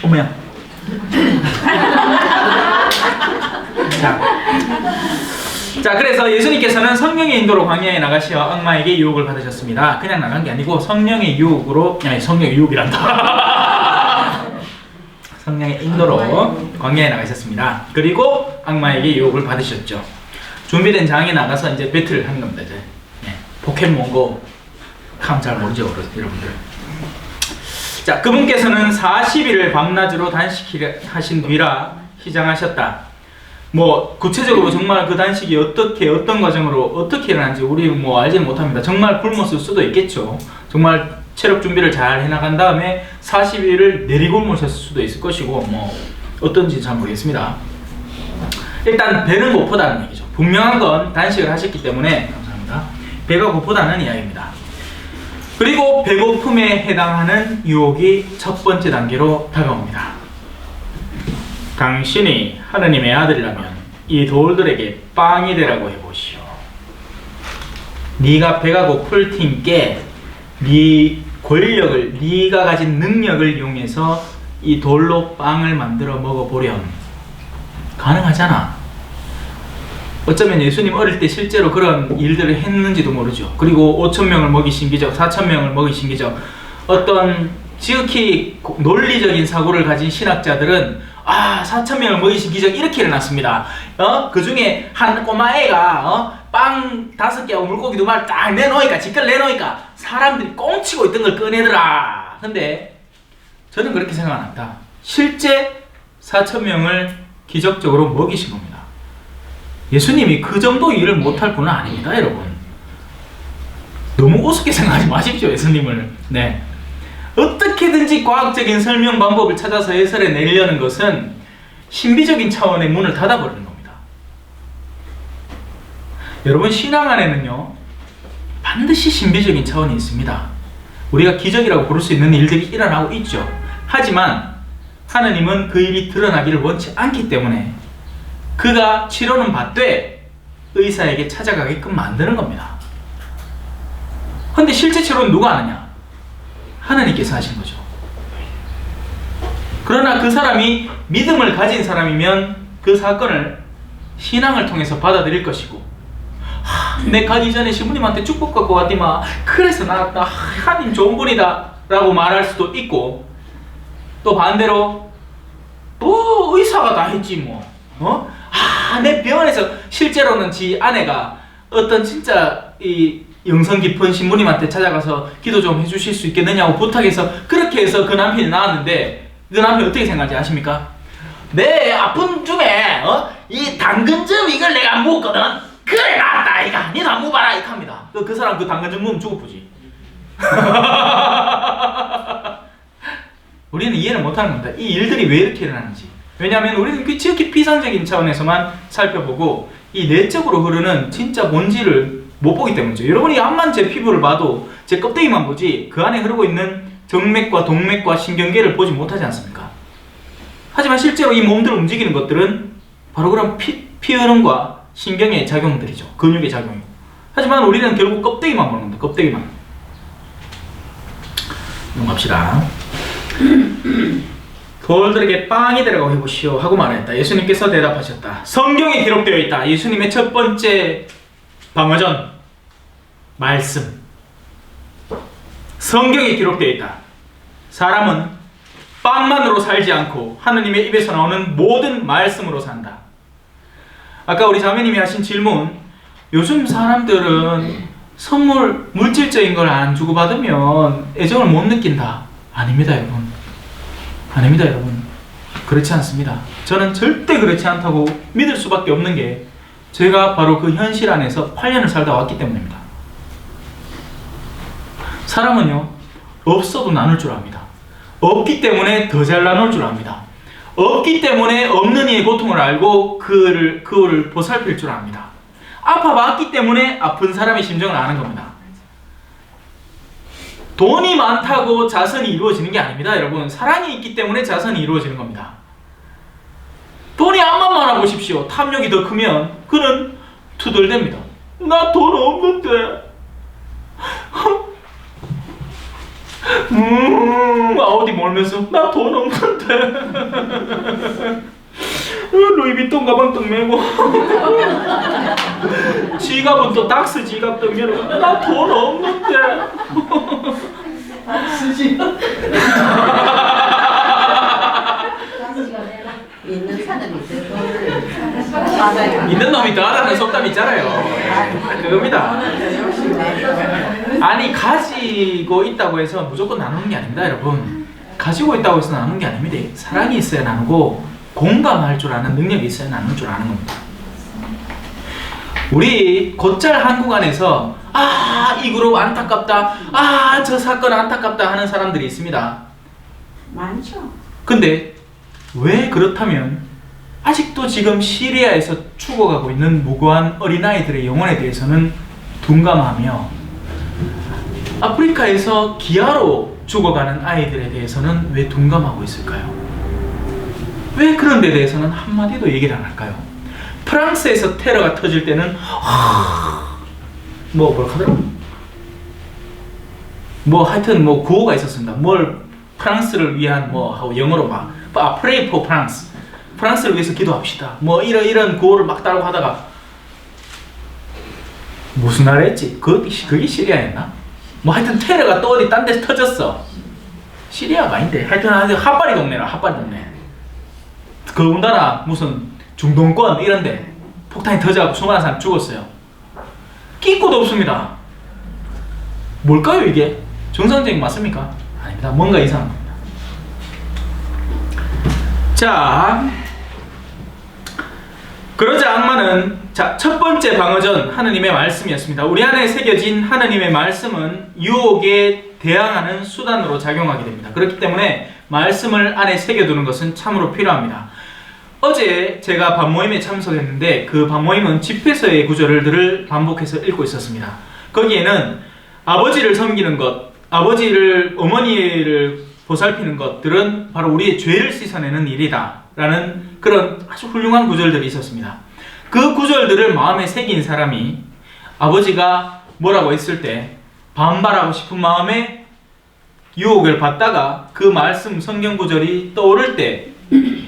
어머야. 자, 그래서 예수님께서는 성령의 인도로 광야에 나가시어 악마에게 유혹을 받으셨습니다. 그냥 나간 게 아니고 성령의 유혹으로, 아니 성령의 유혹이란다. 성령의 인도로 광야에 나가셨습니다. 그리고 악마에게 유혹을 받으셨죠. 준비된 장에 나가서 이제 배틀을 하는 겁니다. 이제 포켓몬고 감 잘 모르죠, 여러분들. 자, 그분께서는 40일을 밤낮으로 단식하신 뒤라 시장하셨다. 뭐 구체적으로 정말 그 단식이 어떻게 어떤 과정으로 어떻게 일어난지 우리 뭐 알지는 못합니다. 정말 굶었을 수도 있겠죠. 정말 체력 준비를 잘 해나간 다음에 40일을 내리굶으셨을 수도 있을 것이고 뭐 어떤지 잘 모르겠습니다. 일단 배는 고프다는 얘기죠. 분명한 건 단식을 하셨기 때문에 감사합니다. 배가 고프다는 이야기입니다. 그리고 배고픔에 해당하는 유혹이 첫 번째 단계로 다가옵니다. 당신이 하느님의 아들이라면 이 돌들에게 빵이 되라고 해보시오. 네가 배가 고플 팀께 네 권력을, 네가 가진 능력을 이용해서 이 돌로 빵을 만들어 먹어보렴. 가능하잖아. 어쩌면 예수님 어릴 때 실제로 그런 일들을 했는지도 모르죠. 그리고 5,000명을 먹이신 기적, 4,000명을 먹이신 기적. 어떤 지극히 논리적인 사고를 가진 신학자들은 4,000명을 먹이신 기적 이렇게 일어났습니다. 그 중에 한 꼬마애가 빵 5개하고 물고기 2마리 딱 내놓으니까, 지껏 내놓으니까 사람들이 꽁치고 있던 걸 꺼내더라. 근데 저는 그렇게 생각 안 합니다. 실제 4,000명을 기적적으로 먹이신 겁니다. 예수님이 그 정도 일을 못할 분은 아닙니다, 여러분. 너무 우습게 생각하지 마십시오, 예수님을. 네. 어떻게든지 과학적인 설명 방법을 찾아서 해설해 내려는 것은 신비적인 차원의 문을 닫아버리는 겁니다. 여러분, 신앙 안에는요, 반드시 신비적인 차원이 있습니다. 우리가 기적이라고 부를 수 있는 일들이 일어나고 있죠. 하지만 하느님은 그 일이 드러나기를 원치 않기 때문에 그가 치료는 받되 의사에게 찾아가게끔 만드는 겁니다. 근데 실제 치료는 누가 하느냐? 하나님께서 하신 거죠. 그러나 그 사람이 믿음을 가진 사람이면 그 사건을 신앙을 통해서 받아들일 것이고, 내 가기 전에 신부님한테 축복 갖고 왔디마, 그래서 나았다, 하나님 좋은 분이다 라고 말할 수도 있고, 또 반대로 또 의사가 다 했지 뭐, 내 병원에서 실제로는 지 아내가 어떤 진짜 이 영성 깊은 신부님한테 찾아가서 기도 좀 해주실 수 있겠느냐고 부탁해서 그렇게 해서 그 남편이 나왔는데, 그 남편이 어떻게 생각하지 아십니까? 내 아픈 중에 이 당근즙 이걸 내가 안 먹었거든. 그래 나았다 이가 니도 안 먹어봐라 이렇게 합니다. 그 사람 그 당근즙 먹으면 죽어보지. 우리는 이해를 못하는 겁니다. 이 일들이 왜 이렇게 일어나는지. 왜냐하면 우리는 그 지극히 피상적인 차원에서만 살펴보고 이 내적으로 흐르는 진짜 본질을 못 보기 때문이죠. 여러분이 암만 제 피부를 봐도 제 껍데기만 보지 그 안에 흐르고 있는 정맥과 동맥과 신경계를 보지 못하지 않습니까? 하지만 실제로 이 몸들을 움직이는 것들은 바로 그런 피 흐름과 신경의 작용들이죠. 근육의 작용이고. 하지만 우리는 결국 껍데기만 보는 겁니다. 껍데기만. 넘어갑시다. 돌들에게 빵이 되라고 해보시오 하고 말했다. 예수님께서 대답하셨다. 성경에 기록되어 있다. 예수님의 첫 번째 방어전, 말씀. 성경에 기록되어 있다. 사람은 빵만으로 살지 않고 하느님의 입에서 나오는 모든 말씀으로 산다. 아까 우리 자매님이 하신 질문, 요즘 사람들은 선물, 물질적인 걸 안 주고받으면 애정을 못 느낀다. 아닙니다, 여러분. 아닙니다, 여러분. 그렇지 않습니다. 저는 절대 그렇지 않다고 믿을 수밖에 없는 게 제가 바로 그 현실 안에서 8년을 살다 왔기 때문입니다. 사람은요, 없어도 나눌 줄 압니다. 없기 때문에 더 잘 나눌 줄 압니다. 없기 때문에 없는 이의 고통을 알고 그를 보살필 줄 압니다. 아파봤기 때문에 아픈 사람의 심정을 아는 겁니다. 돈이 많다고 자선이 이루어지는 게 아닙니다, 여러분. 사랑이 있기 때문에 자선이 이루어지는 겁니다. 돈이 암만 많아 보십시오. 탐욕이 더 크면 그는 투덜댑니다. 나 돈 없는데. 아우디 몰면서 나 돈 없는데. 루이비통 가방 또 메고 지갑은 또 닥스 지갑 또 메고 나 돈 없는데 있는 사람이 있어요. 있는 놈이 더하다는 속담 있잖아요. 그겁니다. 아니 가지고 있다고 해서 무조건 나누는 게 아닙니다, 여러분. 가지고 있다고 해서 나누는 게 아닙니다. 사랑이 있어야 나누고 공감할 줄 아는 능력이 있어야 나눌 줄 아는 겁니다. 우리 곧잘 한국 안에서 이 그룹 안타깝다, 저 사건 안타깝다 하는 사람들이 있습니다. 많죠. 근데 왜 그렇다면 아직도 지금 시리아에서 죽어가고 있는 무고한 어린아이들의 영혼에 대해서는 둔감하며 아프리카에서 기아로 죽어가는 아이들에 대해서는 왜 둔감하고 있을까요? 왜 그런 데 대해서는 한마디도 얘기를 안 할까요? 프랑스에서 테러가 터질 때는 뭐라고 하더라? 하여튼 구호가 있었습니다. 프랑스를 위한 하고 영어로 Pray for France. 프랑스를 위해서 기도합시다. 이런 구호를 막 따라고 하다가 무슨 나라였지? 그게 시리아였나? 하여튼 테러가 또 어디 딴 데서 터졌어. 시리아가 아닌데 하여튼 핫바리 동네라. 핫바리 동네. 더군다나 무슨 중동권 이런데 폭탄이 터져갖고 수많은 사람 죽었어요. 끼고도 없습니다. 뭘까요 이게? 정상적인 맞습니까? 아닙니다. 뭔가 이상합니다. 자, 그러자 악마는 첫 번째 방어전 하느님의 말씀이었습니다. 우리 안에 새겨진 하느님의 말씀은 유혹에 대항하는 수단으로 작용하게 됩니다. 그렇기 때문에 말씀을 안에 새겨두는 것은 참으로 필요합니다. 어제 제가 밤모임에 참석했는데 그 밤모임은 집회서의 구절들을 반복해서 읽고 있었습니다. 거기에는 아버지를 섬기는 것, 어머니를 보살피는 것들은 바로 우리의 죄를 씻어내는 일이다 라는 그런 아주 훌륭한 구절들이 있었습니다. 그 구절들을 마음에 새긴 사람이 아버지가 뭐라고 했을 때 반발하고 싶은 마음에 유혹을 받다가 그 말씀 성경 구절이 떠오를 때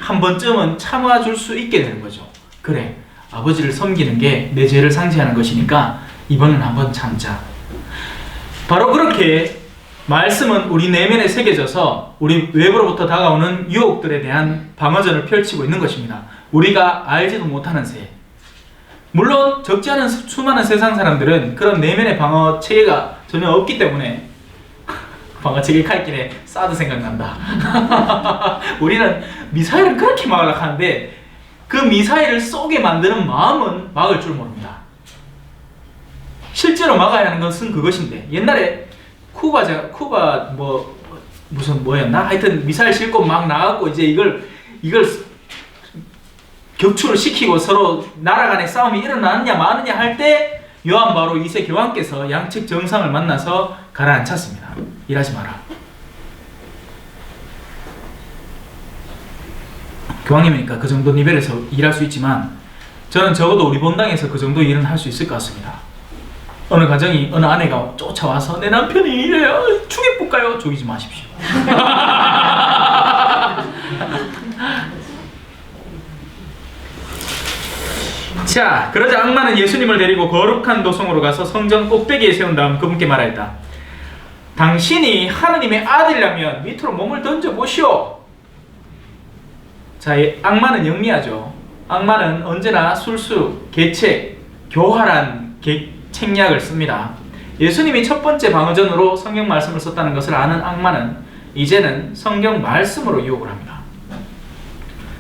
한 번쯤은 참아줄 수 있게 되는 거죠. 그래, 아버지를 섬기는 게 내 죄를 상쇄하는 것이니까 이번은 한번 참자. 바로 그렇게 말씀은 우리 내면에 새겨져서 우리 외부로부터 다가오는 유혹들에 대한 방어전을 펼치고 있는 것입니다. 우리가 알지도 못하는 새. 물론 적지 않은 수많은 세상 사람들은 그런 내면의 방어 체계가 전혀 없기 때문에 방어 체계 칼길에 사드 생각난다. 우리는 미사일은 그렇게 막으려고 하는데 그 미사일을 쏘게 만드는 마음은 막을 줄 모릅니다. 실제로 막아야 하는 것은 그것인데 옛날에 쿠바 무슨 뭐였나? 하여튼 미사일 싣고 막 나가고 이제 이걸 격추를 시키고 서로 나라 간의 싸움이 일어나느냐 마느냐 할 때 요한 바로 2세 교황께서 양측 정상을 만나서 가라앉혔습니다. 일하지 마라. 교황님이니까 그 정도 레벨에서 일할 수 있지만 저는 적어도 우리 본당에서 그 정도 일은 할 수 있을 것 같습니다. 어느 가정이 어느 아내가 쫓아와서 내 남편이 이래요, 죽여볼까요? 죽이지 마십시오. 자, 그러자 악마는 예수님을 데리고 거룩한 도성으로 가서 성전 꼭대기에 세운 다음 그분께 말하였다. 당신이 하느님의 아들이라면 밑으로 몸을 던져보시오. 자, 악마는 영리하죠. 악마는 언제나 술수, 계책, 교활한 책략을 씁니다. 예수님이 첫 번째 방어전으로 성경 말씀을 썼다는 것을 아는 악마는 이제는 성경 말씀으로 유혹을 합니다.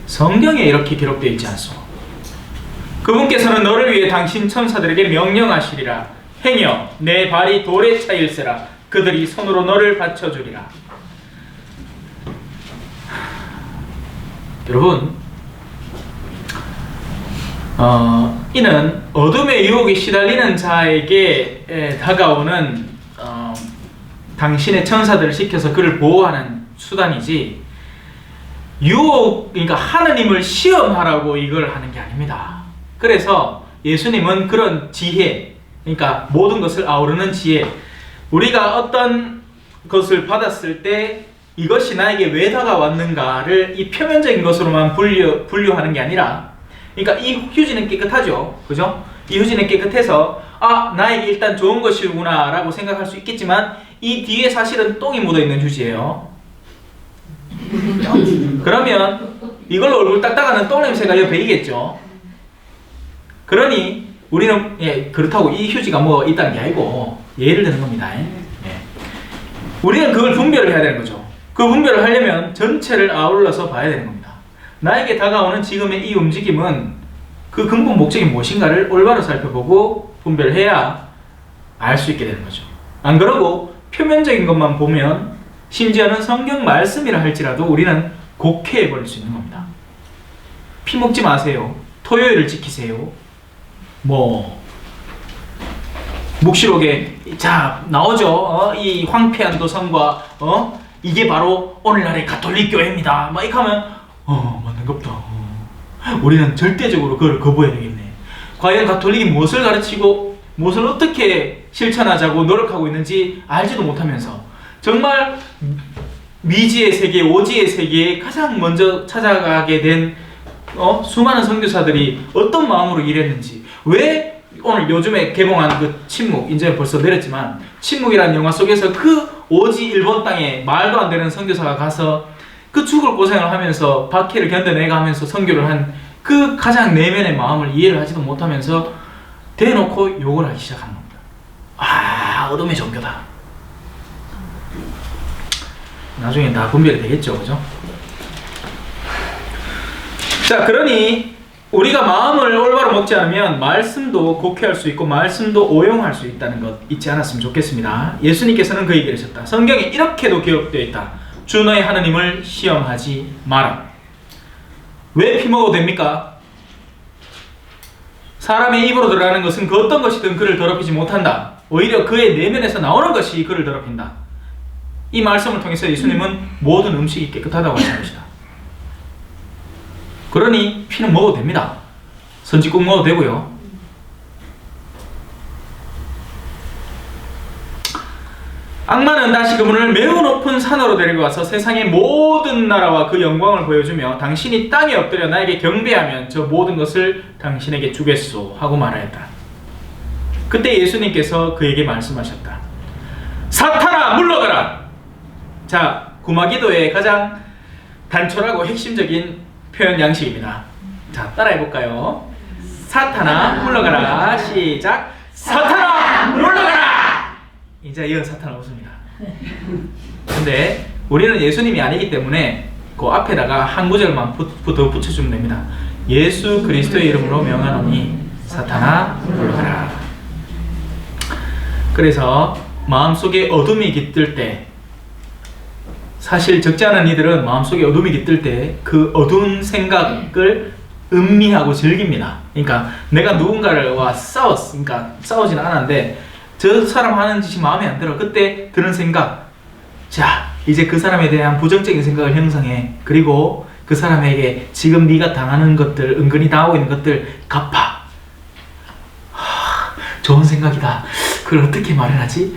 성경에 이렇게 기록되어 있지 않소. 그분께서는 너를 위해 당신 천사들에게 명령하시리라. 행여 내 발이 돌에 차일세라. 그들이 손으로 너를 받쳐주리라. 여러분, 이는 어둠의 유혹에 시달리는 자에게 다가오는 당신의 천사들을 시켜서 그를 보호하는 수단이지, 그러니까 하느님을 시험하라고 이걸 하는 게 아닙니다. 그래서 예수님은 그런 지혜, 그러니까 모든 것을 아우르는 지혜, 우리가 어떤 것을 받았을 때 이것이 나에게 왜 다가왔는가를 이 표면적인 것으로만 분류하는 게 아니라, 그러니까 이 휴지는 깨끗하죠, 그죠? 이 휴지는 깨끗해서 나에게 일단 좋은 것이구나 라고 생각할 수 있겠지만, 이 뒤에 사실은 똥이 묻어있는 휴지예요. 그러면 이걸로 얼굴 닦다가는 똥 냄새가 옆에 배이겠죠. 그러니 우리는 그렇다고 이 휴지가 뭐 있다는 게 아니고 예를 드는 겁니다. 우리는 그걸 분별을 해야 되는 거죠. 그 분별을 하려면 전체를 아울러서 봐야 되는 겁니다. 나에게 다가오는 지금의 이 움직임은 그 근본 목적이 무엇인가를 올바로 살펴보고 분별해야 알 수 있게 되는 거죠. 안 그러고 표면적인 것만 보면, 심지어는 성경 말씀이라 할지라도 우리는 곡해해버릴 수 있는 겁니다. 피 먹지 마세요, 토요일을 지키세요, 묵시록에 자 나오죠. 이 황폐한 도성과 이게 바로 오늘날의 가톨릭 교회입니다. 막 이렇게 하면 맞는갑다. 우리는 절대적으로 그걸 거부해야 되겠네. 과연 가톨릭이 무엇을 가르치고 무엇을 어떻게 실천하자고 노력하고 있는지 알지도 못하면서 정말 미지의 세계, 오지의 세계에 가장 먼저 찾아가게 된 수많은 선교사들이 어떤 마음으로 일했는지, 왜 오늘 요즘에 개봉한 그 침묵, 이제 벌써 내렸지만 침묵이라는 영화 속에서 그 오지 일본 땅에 말도 안 되는 선교사가 가서 그 죽을 고생을 하면서 박해를 견뎌내가면서 선교를 한 그 가장 내면의 마음을 이해를 하지도 못하면서 대놓고 욕을 하기 시작하는 겁니다. 어둠의 종교다. 나중에 다 분별이 되겠죠, 그죠? 자, 그러니 우리가 마음을 올바로 먹지 않으면 말씀도 곡해할 수 있고 말씀도 오용할 수 있다는 것 잊지 않았으면 좋겠습니다. 예수님께서는 그 얘기를 하셨다. 성경에 이렇게도 기록되어 있다. 주 너의 하느님을 시험하지 마라. 왜 피먹어도 됩니까? 사람의 입으로 들어가는 것은 그 어떤 것이든 그를 더럽히지 못한다. 오히려 그의 내면에서 나오는 것이 그를 더럽힌다. 이 말씀을 통해서 예수님은 모든 음식이 깨끗하다고 하신 것이다. 그러니 피는 먹어도 됩니다. 선지국 먹어도 되고요. 악마는 다시 그분을 매우 높은 산으로 데리고 와서 세상의 모든 나라와 그 영광을 보여주며 당신이 땅에 엎드려 나에게 경배하면 저 모든 것을 당신에게 주겠소 하고 말하였다. 그때 예수님께서 그에게 말씀하셨다. 사탄아 물러가라. 자, 구마기도의 가장 단촐하고 핵심적인 표현 양식입니다. 자, 따라해볼까요? 사탄아 물러가라. 시작. 사탄아 물러가라. 이제 이어 사탄은 없습니다. 근데 우리는 예수님이 아니기 때문에 그 앞에다가 한 구절만 더 붙여주면 됩니다. 예수 그리스도의 이름으로 명하노니 사탄아 물러가라. 그래서 마음속에 어둠이 깃들 때, 사실 적지 않은 이들은 마음속에 어둠이 깃들 때 그 어두운 생각을 음미하고 즐깁니다. 그러니까 내가 누군가와 그러니까 싸우지는 않았는데 저 사람 하는 짓이 마음에 안 들어. 그때 드는 생각, 자 이제 그 사람에 대한 부정적인 생각을 형성해. 그리고 그 사람에게 지금 네가 당하는 것들, 은근히 당하고 있는 것들 갚아. 좋은 생각이다. 그걸 어떻게 말을 하지?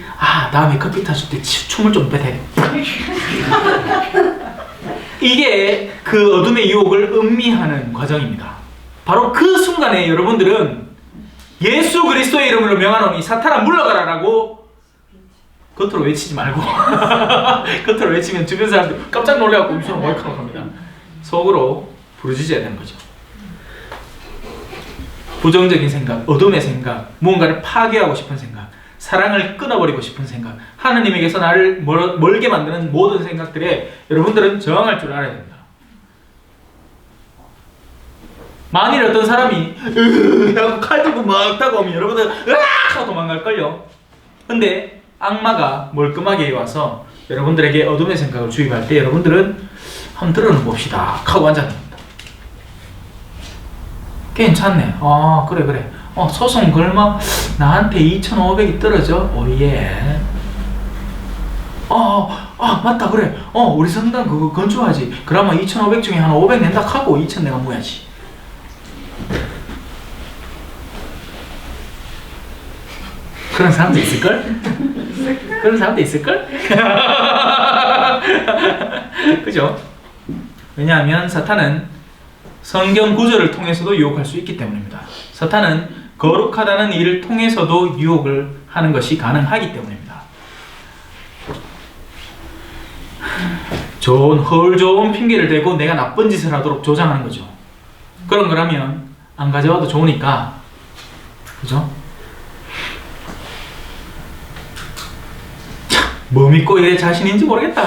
다음에 커피 타줄 때 춤을 좀 빼대. 이게 그 어둠의 유혹을 음미하는 과정입니다. 바로 그 순간에 여러분들은 예수 그리스도의 이름으로 명하노니 사탄아 물러가라 라고 겉으로 외치지 말고 겉으로 외치면 주변 사람들 깜짝 놀래갖고 엄청 월카락 합니다. 속으로 부르짖어야 되는 거죠. 부정적인 생각, 어둠의 생각, 무언가를 파괴하고 싶은 생각, 사랑을 끊어버리고 싶은 생각, 하느님에게서 나를 멀게 만드는 모든 생각들에 여러분들은 저항할 줄 알아야 됩니다. 만일 어떤 사람이 하고 칼 들고 막 다가오면 여러분들 으악 하고 도망갈걸요. 근데 악마가 멀끔하게 와서 여러분들에게 어둠의 생각을 주입할 때 여러분들은 한번 들어는 봅시다 하고 앉아냅니다. 괜찮네. 그래. 소송 걸마 나한테 2,500이 떨어져. 오예. 맞다 그래. 우리 성당 그거 건축하지. 그러면 2,500 중에 한 500 낸다 하고 2,000 내가 모야지. 그런 사람도 있을걸? 그런 사람도 있을걸? 그죠? 왜냐하면 사탄은 성경 구절을 통해서도 유혹할 수 있기 때문입니다. 사탄은 거룩하다는 일을 통해서도 유혹을 하는 것이 가능하기 때문입니다. 허울 좋은 핑계를 대고 내가 나쁜 짓을 하도록 조장하는 거죠. 그런 거라면 안 가져와도 좋으니까, 그죠? 뭐 믿고 이래 자신인지 모르겠다.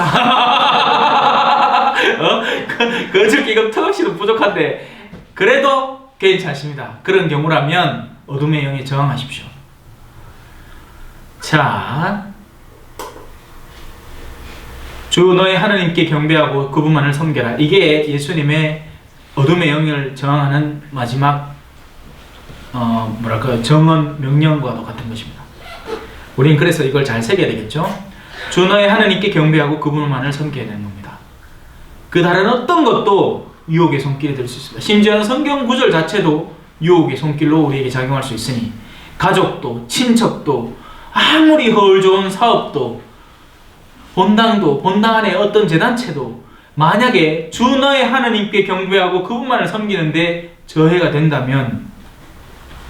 거저기금 턱없이도 부족한데 그래도 괜찮습니다. 그런 경우라면 어둠의 영에 저항하십시오. 자, 주 너의 하나님께 경배하고 그분만을 섬겨라. 이게 예수님의 어둠의 영을 저항하는 마지막 정언 명령과도 같은 것입니다. 우리는 그래서 이걸 잘 새겨야 되겠죠. 주 너의 하나님께 경배하고 그분만을 섬겨야 되는 겁니다. 그 다른 어떤 것도 유혹의 손길이 될 수 있습니다. 심지어는 성경 구절 자체도 유혹의 손길로 우리에게 작용할 수 있으니 가족도 친척도 아무리 허울 좋은 사업도 본당도 본당 안에 어떤 제단체도 만약에 주 너의 하나님께 경배하고 그분만을 섬기는데 저해가 된다면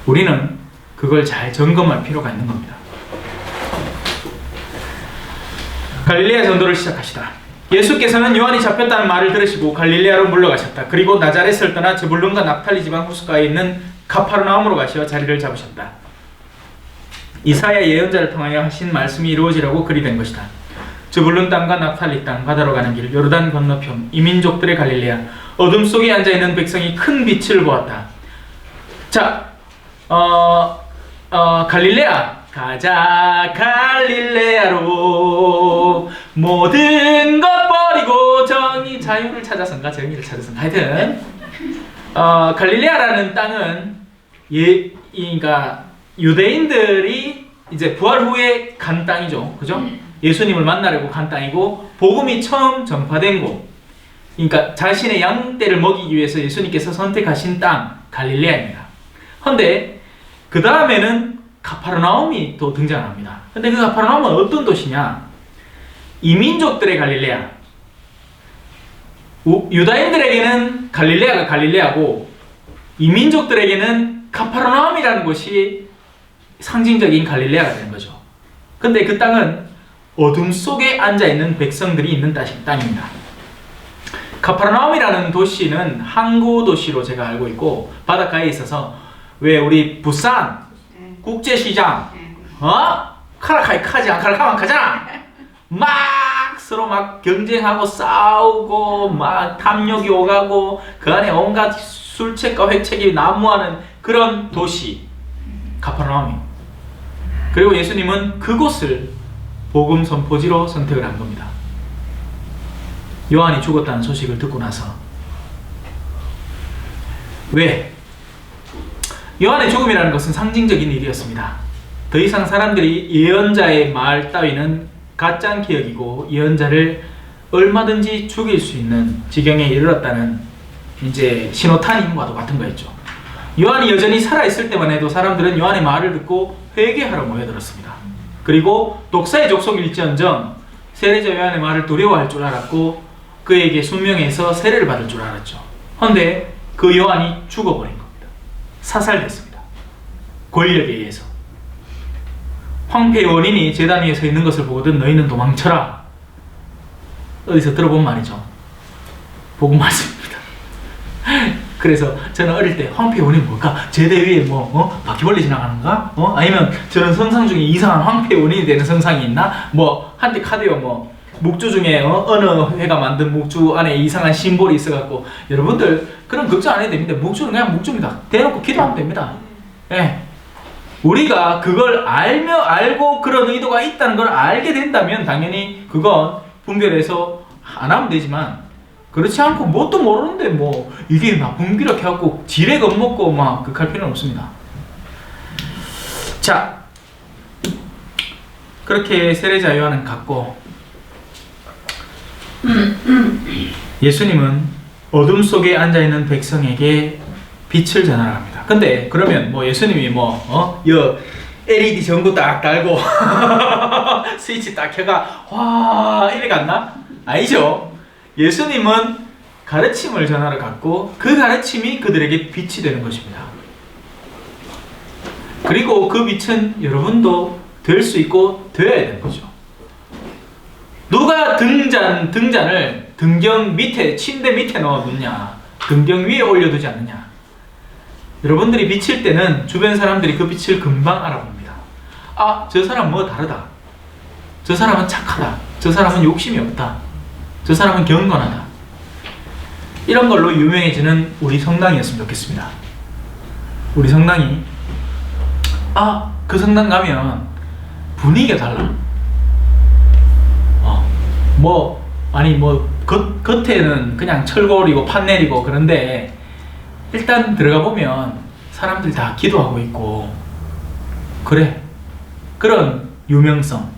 우리는 그걸 잘 점검할 필요가 있는 겁니다. 갈릴레아 전도를 시작하시다. 예수께서는 요한이 잡혔다는 말을 들으시고 갈릴레아로 물러가셨다. 그리고 나자렛을 떠나 저불론과 납탈리 지방 호숫가에 있는 가파르나움으로 가시어 자리를 잡으셨다. 이사야 예언자를 통하여 하신 말씀이 이루어지라고 그리 된 것이다. 저불론 땅과 납탈리 땅, 바다로 가는 길, 요르단 건너편, 이민족들의 갈릴레아, 어둠 속에 앉아있는 백성이 큰 빛을 보았다. 자, 갈릴레아, 가자 갈릴레아로 모든 것 버리고 정의 자유를 찾아선가 정의를 찾아선가 하여튼 갈릴레아라는 땅은 그러니까 유대인들이 이제 부활 후에 간 땅이죠. 그죠? 예수님을 만나려고 간 땅이고 복음이 처음 전파된 곳, 그러니까 자신의 양떼를 먹이기 위해서 예수님께서 선택하신 땅 갈릴레아입니다. 그런데 그 다음에는 가파르나움이 또 등장합니다. 근데 그 가파르나움은 어떤 도시냐? 이민족들의 갈릴레아. 유다인들에게는 갈릴레아가 갈릴레아고 이민족들에게는 가파르나움이라는 곳이 상징적인 갈릴레아가 되는 거죠. 근데 그 땅은 어둠 속에 앉아있는 백성들이 있는 땅입니다. 가파르나움이라는 도시는 항구 도시로 제가 알고 있고 바닷가에 있어서 왜 우리 부산 국제시장 카라카이 안카라카만 가잖아. 막 서로 막 경쟁하고 싸우고 막 탐욕이 오가고 그 안에 온갖 술책과 회책이 난무하는 그런 도시 가파르나움이. 그리고 예수님은 그곳을 복음 선포지로 선택을 한 겁니다. 요한이 죽었다는 소식을 듣고 나서. 왜? 요한의 죽음이라는 것은 상징적인 일이었습니다. 더 이상 사람들이 예언자의 말 따위는 가짜인 기억이고 예언자를 얼마든지 죽일 수 있는 지경에 이르렀다는 이제 신호탄임과도 같은 거였죠. 요한이 여전히 살아있을 때만 해도 사람들은 요한의 말을 듣고 회개하러 모여들었습니다. 그리고 독사의 족속일지언정 세례자 요한의 말을 두려워할 줄 알았고 그에게 순명해서 세례를 받을 줄 알았죠. 그런데 그 요한이 죽어버린 겁니다. 사살됐습니다. 권력에 의해서. 황폐의 원인이 제단 위에 서 있는 것을 보거든 너희는 도망쳐라. 어디서 들어본 말이죠. 복음 말씀입니다. 그래서 저는 어릴 때 황폐의 원인이 뭘까? 제대 위에 바퀴벌레 지나가는가? 아니면 저런 성상 중에 이상한 황폐의 원인이 되는 성상이 있나? 한때 카드요 묵주 중에 어느 회가 만든 묵주 안에 이상한 심볼이 있어갖고 여러분들 그런 걱정 안 해도 됩니다. 묵주는 그냥 묵주입니다. 대놓고 기도하면 됩니다. 예. 우리가 그걸 알고 그런 의도가 있다는 걸 알게 된다면 당연히 그건 분별해서 안 하면 되지만 그렇지 않고 뭣도 모르는데 이게 막 분비력 해갖고 지레 겁먹고 막 그럴 필요는 없습니다. 자, 그렇게 세례자 요한은 갔고 예수님은 어둠 속에 앉아있는 백성에게 빛을 전하러 갑니다. 근데 그러면 예수님이 LED 전구 딱 달고 스위치 딱 켜가 와 이래 갔나? 아니죠. 예수님은 가르침을 전하러 갔고 그 가르침이 그들에게 빛이 되는 것입니다. 그리고 그 빛은 여러분도 될 수 있고 되어야 되는 거죠. 누가 등잔을 등경 밑에, 침대 밑에 넣어놓냐, 등경 위에 올려두지 않느냐. 여러분들이 비칠 때는 주변 사람들이 그 빛을 금방 알아봅니다. 아, 저 사람 뭐 다르다. 저 사람은 착하다. 저 사람은 욕심이 없다. 저 사람은 경건하다. 이런 걸로 유명해지는 우리 성당이었으면 좋겠습니다. 우리 성당이 그 성당 가면 분위기가 달라. 겉에는 그냥 철골이고 판넬이고 그런데 일단 들어가 보면 사람들이 다 기도하고 있고 그래. 그런 유명성.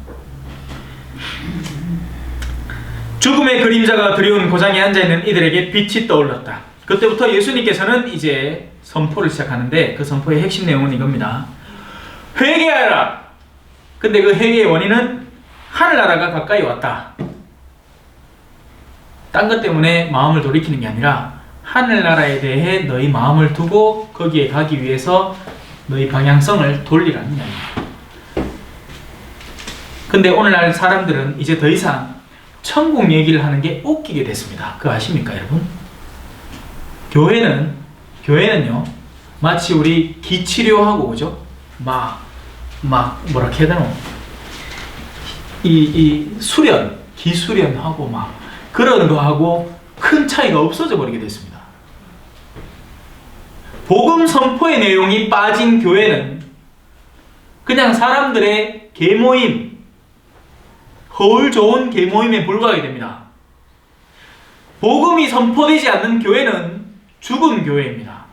죽음의 그림자가 두려운 고장에 앉아있는 이들에게 빛이 떠올랐다. 그때부터 예수님께서는 이제 선포를 시작하는데 그 선포의 핵심 내용은 이겁니다. 회개하라! 근데 그 회개의 원인은 하늘나라가 가까이 왔다. 딴 것 때문에 마음을 돌이키는 게 아니라 하늘나라에 대해 너희 마음을 두고 거기에 가기 위해서 너희 방향성을 돌리라는 이야기입니다. 근데 오늘날 사람들은 이제 더 이상 천국 얘기를 하는 게 웃기게 됐습니다. 그거 아십니까, 여러분? 교회는요, 마치 우리 기치료하고, 그죠? 뭐라 해야 되노? 기수련하고 그런 거 하고 큰 차이가 없어져 버리게 됐습니다. 복음 선포의 내용이 빠진 교회는 그냥 사람들의 계모임, 허울 좋은 계모임에 불과하게 됩니다. 복음이 선포되지 않는 교회는 죽은 교회입니다.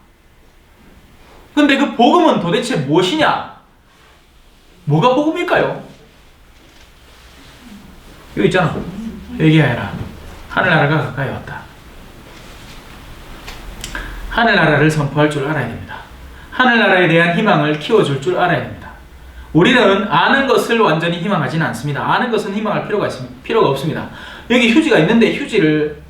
근데 그 복음은 도대체 무엇이냐? 뭐가 복음일까요? 여기 있잖아. 회개하라. 하늘나라가 가까이 왔다. 하늘나라를 선포할 줄 알아야 됩니다. 하늘나라에 대한 희망을 키워줄 줄 알아야 됩니다. 우리는 아는 것을 완전히 희망하지는 않습니다. 아는 것은 희망할 필요가 없습니다. 여기 휴지가 있는데 휴지를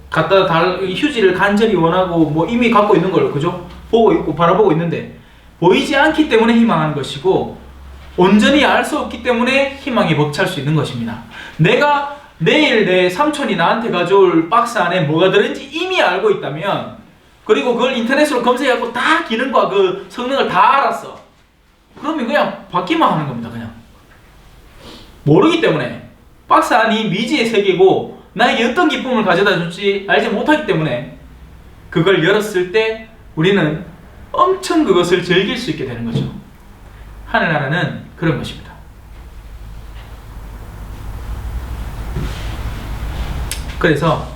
간절히 원하고 이미 갖고 있는 걸, 그죠? 보고 있고 바라보고 있는데 보이지 않기 때문에 희망하는 것이고 온전히 알 수 없기 때문에 희망이 벅찰 수 있는 것입니다. 내가 내일 내 삼촌이 나한테 가져올 박스 안에 뭐가 들은지 이미 알고 있다면, 그리고 그걸 인터넷으로 검색하고 다 기능과 그 성능을 다 알았어. 그러면 그냥 받기만 하는 겁니다. 그냥 모르기 때문에, 박스 안이 미지의 세계고 나에게 어떤 기쁨을 가져다 줄지 알지 못하기 때문에 그걸 열었을 때 우리는 엄청 그것을 즐길 수 있게 되는 거죠. 하늘나라는 그런 것입니다. 그래서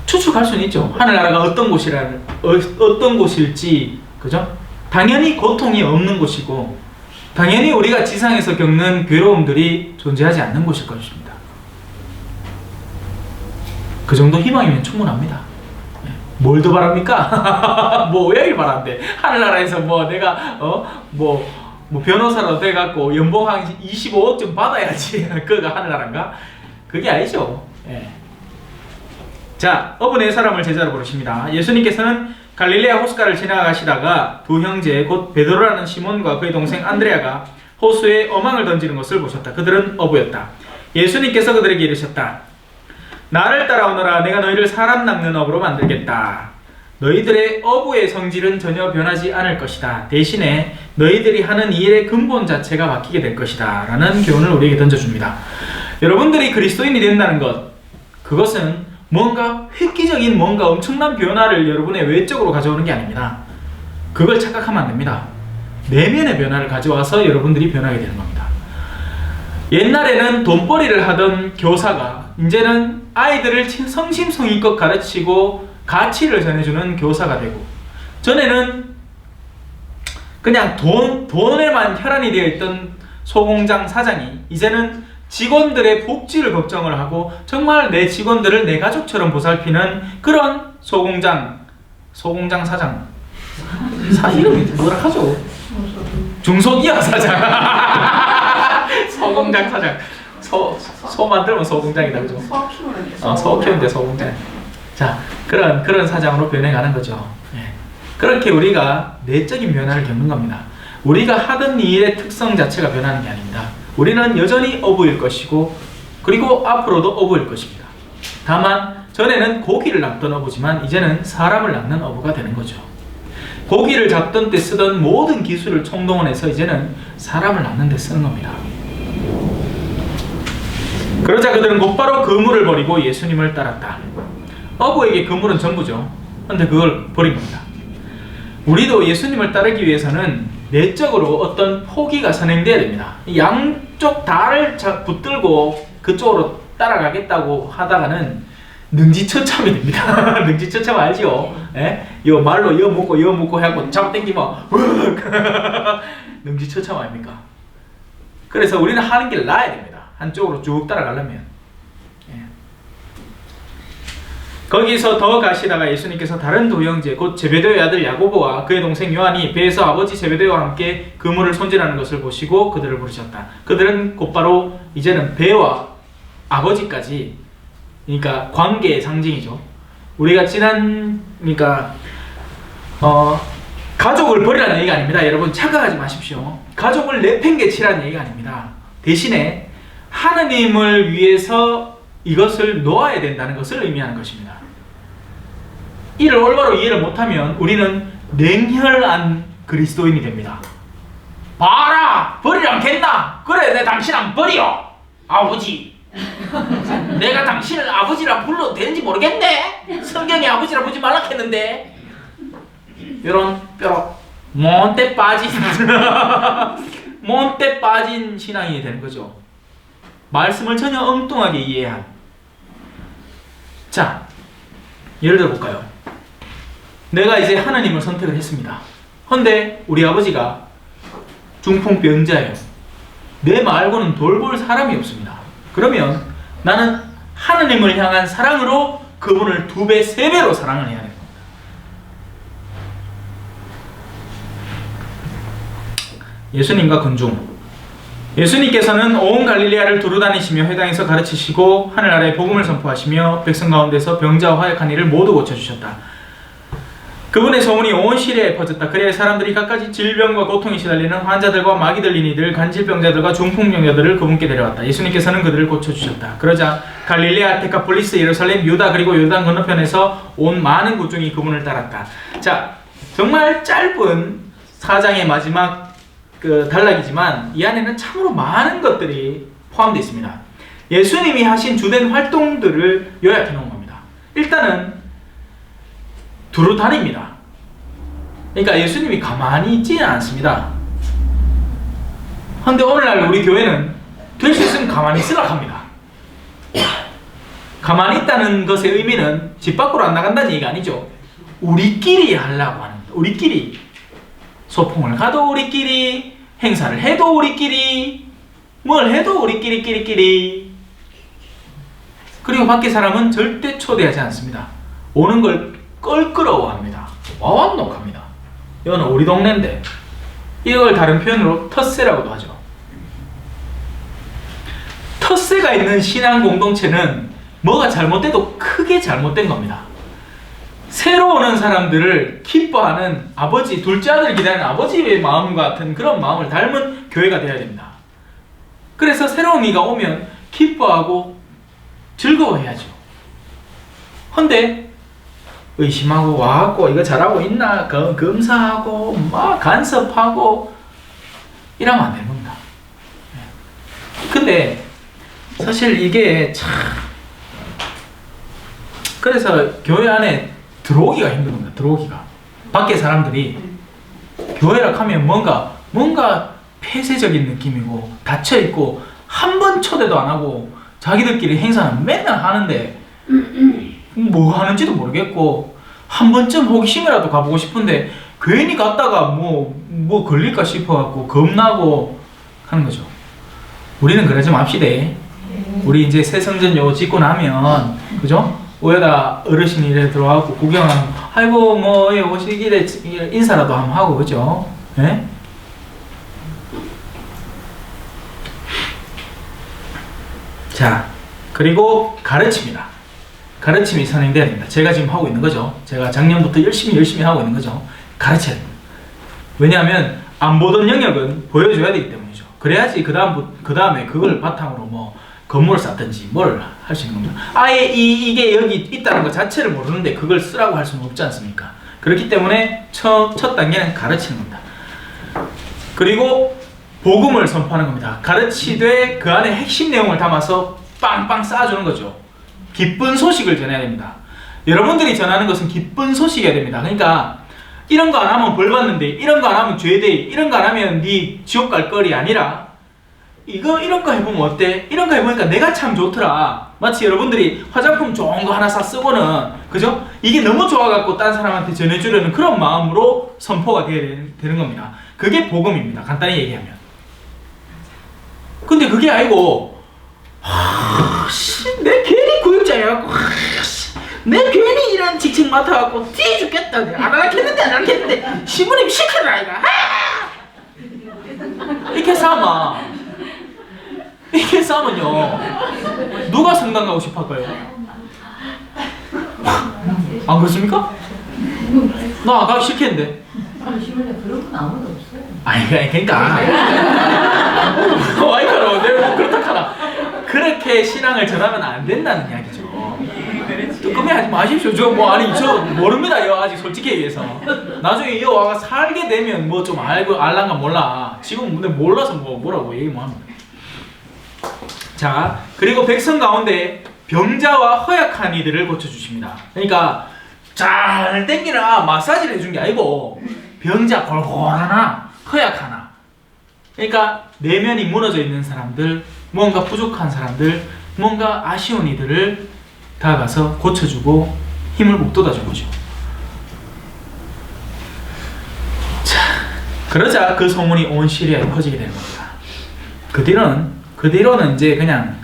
추측할 수는 있죠. 하늘나라가 어떤 곳일지, 그죠? 당연히 고통이 없는 곳이고, 당연히 우리가 지상에서 겪는 괴로움들이 존재하지 않는 곳일 것입니다. 그 정도 희망이면 충분합니다. 뭘 더 바랍니까? 왜 바란대? 하늘나라에서 내가 변호사로 돼갖고 연봉 한 25억 좀 받아야지. 그가 하늘나라인가? 그게 아니죠. 자, 어부 네 사람을 제자로 부르십니다. 예수님께서는 갈릴레아 호숫가를 지나가시다가 두 형제 곧 베드로라는 시몬과 그의 동생 안드레아가 호수에 어망을 던지는 것을 보셨다. 그들은 어부였다. 예수님께서 그들에게 이르셨다. 나를 따라오너라. 내가 너희를 사람 낚는 어부로 만들겠다. 너희들의 어부의 성질은 전혀 변하지 않을 것이다. 대신에 너희들이 하는 이 일의 근본 자체가 바뀌게 될 것이다. 라는 교훈을 우리에게 던져줍니다. 여러분들이 그리스도인이 된다는 것, 그것은 뭔가 획기적인 뭔가 엄청난 변화를 여러분의 외적으로 가져오는 게 아닙니다. 그걸 착각하면 안 됩니다. 내면의 변화를 가져와서 여러분들이 변하게 되는 겁니다. 옛날에는 돈벌이를 하던 교사가 이제는 아이들을 성심성의껏 가르치고 가치를 전해주는 교사가 되고, 전에는 그냥 돈에만 혈안이 되어 있던 소공장 사장이 이제는 직원들의 복지를 걱정을 하고 정말 내 직원들을 내 가족처럼 보살피는 그런 소공장 사장, 이름이 뭐라 하죠? 중소기업 사장. 소공장 사장. 소 만들면 소공장이다, 그죠? 소 키우는데 소 키우는데 소공장. 자, 그런 사장으로 변해가는 거죠. 예. 그렇게 우리가 내적인 변화를 겪는 겁니다. 우리가 하던 일의 특성 자체가 변하는 게 아닙니다. 우리는 여전히 어부일 것이고, 그리고 앞으로도 어부일 것입니다. 다만 전에는 고기를 낚던 어부지만 이제는 사람을 낚는 어부가 되는 거죠. 고기를 잡던 때 쓰던 모든 기술을 총동원해서 이제는 사람을 낚는 데 쓰는 겁니다. 그러자 그들은 곧바로 그물을 버리고 예수님을 따랐다. 어부에게 그물은 전부죠. 그런데 그걸 버린 겁니다. 우리도 예수님을 따르기 위해서는 내적으로 어떤 포기가 선행돼야 됩니다. 양쪽 다를 붙들고 그쪽으로 따라가겠다고 하다가는 능지처참이 됩니다. 능지처참 알지요? 예? 요 말로 여 먹고 해갖고 잡아당기면 능지처참 아닙니까? 그래서 우리는 하는 길 나야 됩니다. 한쪽으로 쭉 따라가려면. 예. 거기서 더 가시다가 예수님께서 다른 두 형제 곧 제베데오의 아들 야고보와 그의 동생 요한이 배에서 아버지 제베데오와 함께 그물을 손질하는 것을 보시고 그들을 부르셨다. 그들은 곧바로 이제는 배와 아버지까지, 그러니까 관계의 상징이죠. 우리가 그러니까 가족을 버리라는 얘기가 아닙니다. 여러분 착각하지 마십시오. 가족을 내팽개치라는 얘기가 아닙니다. 대신에 하느님을 위해서 이것을 놓아야 된다는 것을 의미하는 것입니다. 이를 올바로 이해를 못하면 우리는 냉혈한 그리스도인이 됩니다. 봐라! 버리라 않겠나? 그래, 내 당신 안 버려! 아버지! 내가 당신을 아버지라 불러도 되는지 모르겠네? 성경에 아버지라 부르지 말라 했는데. 이런 뼈록 몬때 빠진 신앙이 되는 거죠. 말씀을 전혀 엉뚱하게 이해한. 자, 예를 들어 볼까요? 내가 이제 하나님을 선택을 했습니다. 헌데 우리 아버지가 중풍병자예요. 내 말고는 돌볼 사람이 없습니다. 그러면 나는 하나님을 향한 사랑으로 그분을 2배, 3배로 사랑을 해야 됩니다. 예수님과 군중. 예수님께서는 온 갈릴레아를 두루다니시며 회당에서 가르치시고 하늘 아래 복음을 선포하시며 백성 가운데서 병자와 화약한 이를 모두 고쳐주셨다. 그분의 소문이 온 시리아에 퍼졌다. 그래야 사람들이 갖가지 질병과 고통에 시달리는 환자들과 마귀 들린 이들, 간질병자들과 중풍병자들을 그분께 데려왔다. 예수님께서는 그들을 고쳐주셨다. 그러자 갈릴레아, 데카폴리스, 예루살렘, 유다 그리고 요르단 건너편에서 온 많은 군중이 그분을 따랐다. 자, 정말 짧은 4장의 마지막 단락이지만 이 안에는 참으로 많은 것들이 포함되어 있습니다. 예수님이 하신 주된 활동들을 요약해 놓은 겁니다. 일단은 두루 다닙니다. 그러니까 예수님이 가만히 있지는 않습니다. 그런데 오늘날 우리 교회는 될 수 있으면 가만히 있으라 합니다. 가만히 있다는 것의 의미는 집 밖으로 안 나간다는 얘기가 아니죠. 우리끼리 하려고 하는, 우리끼리 소풍을 가도 우리끼리, 행사를 해도 우리끼리, 뭘 해도 우리끼리. 그리고 밖에 사람은 절대 초대하지 않습니다. 오는 걸 껄끄러워합니다. 와왔노 합니다. 이거는 우리 동네인데, 이걸 다른 표현으로 텃세라고도 하죠. 텃세가 있는 신앙 공동체는 뭐가 잘못돼도 크게 잘못된 겁니다. 새로 오는 사람들을 기뻐하는 아버지, 둘째 아들 기다리는 아버지의 마음과 같은 그런 마음을 닮은 교회가 되어야 됩니다. 그래서 새로운 이가 오면 기뻐하고 즐거워해야죠. 헌데 의심하고 와갖고 이거 잘하고 있나 검사하고 막 간섭하고 이러면 안 되는 겁니다. 근데 사실 이게 참, 그래서 교회 안에 들어오기가 힘든 겁니다. 들어오기가. 밖에 사람들이 교회라 하면 뭔가 폐쇄적인 느낌이고 닫혀있고 한 번 초대도 안 하고 자기들끼리 행사는 맨날 하는데 뭐 하는지도 모르겠고 한 번쯤 호기심이라도 가보고 싶은데 괜히 갔다가 뭐 걸릴까 싶어갖고 겁나고 하는 거죠. 우리는 그러지 맙시다. 우리 이제 새 성전 요거 짓고 나면, 그죠? 오여다 어르신이 이래 들어와갖고 구경하면, 아이고, 뭐, 오시길래 인사라도 한번 하고, 그죠? 자, 그리고 가르칩니다. 가르침이 선행돼야 됩니다. 제가 지금 하고 있는 거죠. 제가 작년부터 열심히 하고 있는 거죠. 가르쳐야 됩니다. 왜냐하면 안 보던 영역은 보여줘야 되기 때문이죠. 그래야지 그 다음에 그걸 바탕으로 뭐 건물을 쌓든지 뭘 할 수 있는 겁니다. 아예 이게 여기 있다는 것 자체를 모르는데 그걸 쓰라고 할 수는 없지 않습니까? 그렇기 때문에 첫 단계는 가르치는 겁니다. 그리고 복음을 선포하는 겁니다. 가르치되 그 안에 핵심 내용을 담아서 빵빵 쌓아주는 거죠. 기쁜 소식을 전해야 됩니다. 여러분들이 전하는 것은 기쁜 소식이어야 됩니다. 그러니까 이런 거 안 하면 벌 받는데, 이런 거 안 하면 죄 돼, 이런 거 안 하면 네 지옥 갈 거리 아니라 이런 거 해보면 어때? 이런 거 해보니까 내가 참 좋더라. 마치 여러분들이 화장품 좋은 거 하나 사 쓰고는, 그죠? 이게 너무 좋아갖고 딴 사람한테 전해주려는 그런 마음으로 선포가 되는 겁니다. 그게 복음입니다. 간단히 얘기하면. 근데 그게 아니고 내 괜히 구역장해갖고 내 괜히 이런 직책 맡아갖고 뒤에 죽겠다. 안 하겠는데 시부님 시켜라 이거. 이렇게 싸면요 누가 성당 가고 싶어 할까요? 안 그렇습니까? 나 가기 싫겠는데. 그런 건 아무도 없어요. 아니 그러니까 와이카로 내가 그렇다 하나 그렇게 신앙을 전하면 안 된다는 이야기죠. 뜨끔해 하지 마십시오. 저 모릅니다. 요 아직 솔직히 얘기해서 나중에 이 와가 살게 되면 뭐 좀 알란가 몰라. 지금 근데 몰라서 뭐라고 얘기 뭐 합니다. 자, 그리고 백성 가운데 병자와 허약한 이들을 고쳐주십니다. 그러니까 잘 땡기나 마사지를 해준 게 아니고 병자 골골하나 허약하나, 그러니까 내면이 무너져 있는 사람들, 뭔가 부족한 사람들, 뭔가 아쉬운 이들을 다가가서 고쳐주고 힘을 북돋아준 거죠. 자, 그러자 그 소문이 온 시리아에 퍼지게 되는 겁니다. 그 뒤로는 이제 그냥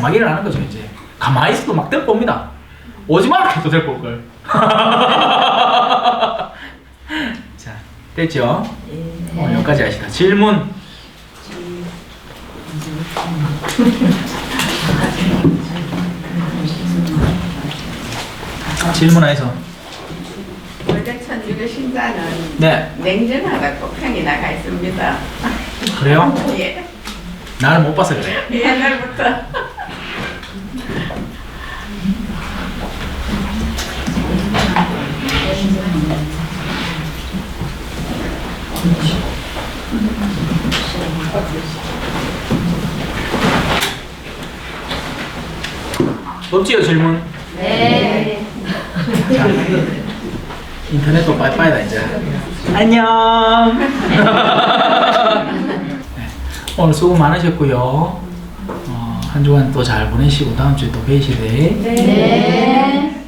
막 일어나는 거죠. 이제 가만히 있어도 막 될 겁니다. 오지 마라 해도 될 걸. 자, 됐죠? 여기까지 하시다. 질문. 질문하여서. 월드천주교 신자는 네. 냉정하다 평이 나가 있습니다. 그래요? 예. 나를 못 봐서 그래요. 옛날부터. 없지요 질문? 네. 자, 인터넷도 빠이빠이다 이제. 안녕. 네, 오늘 수고 많으셨고요. 한 주간 또 잘 보내시고 다음 주에 또 뵈시되. 네.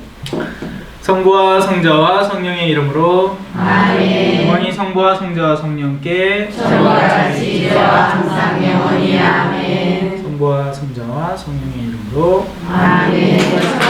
성부와 성자와 성령의 이름으로 아멘. 영원히 성부와 성자와 성령께 저와 같이 이제와 항상 영원히 아멘. 성부와 성자와 성령의 이름으로 아멘.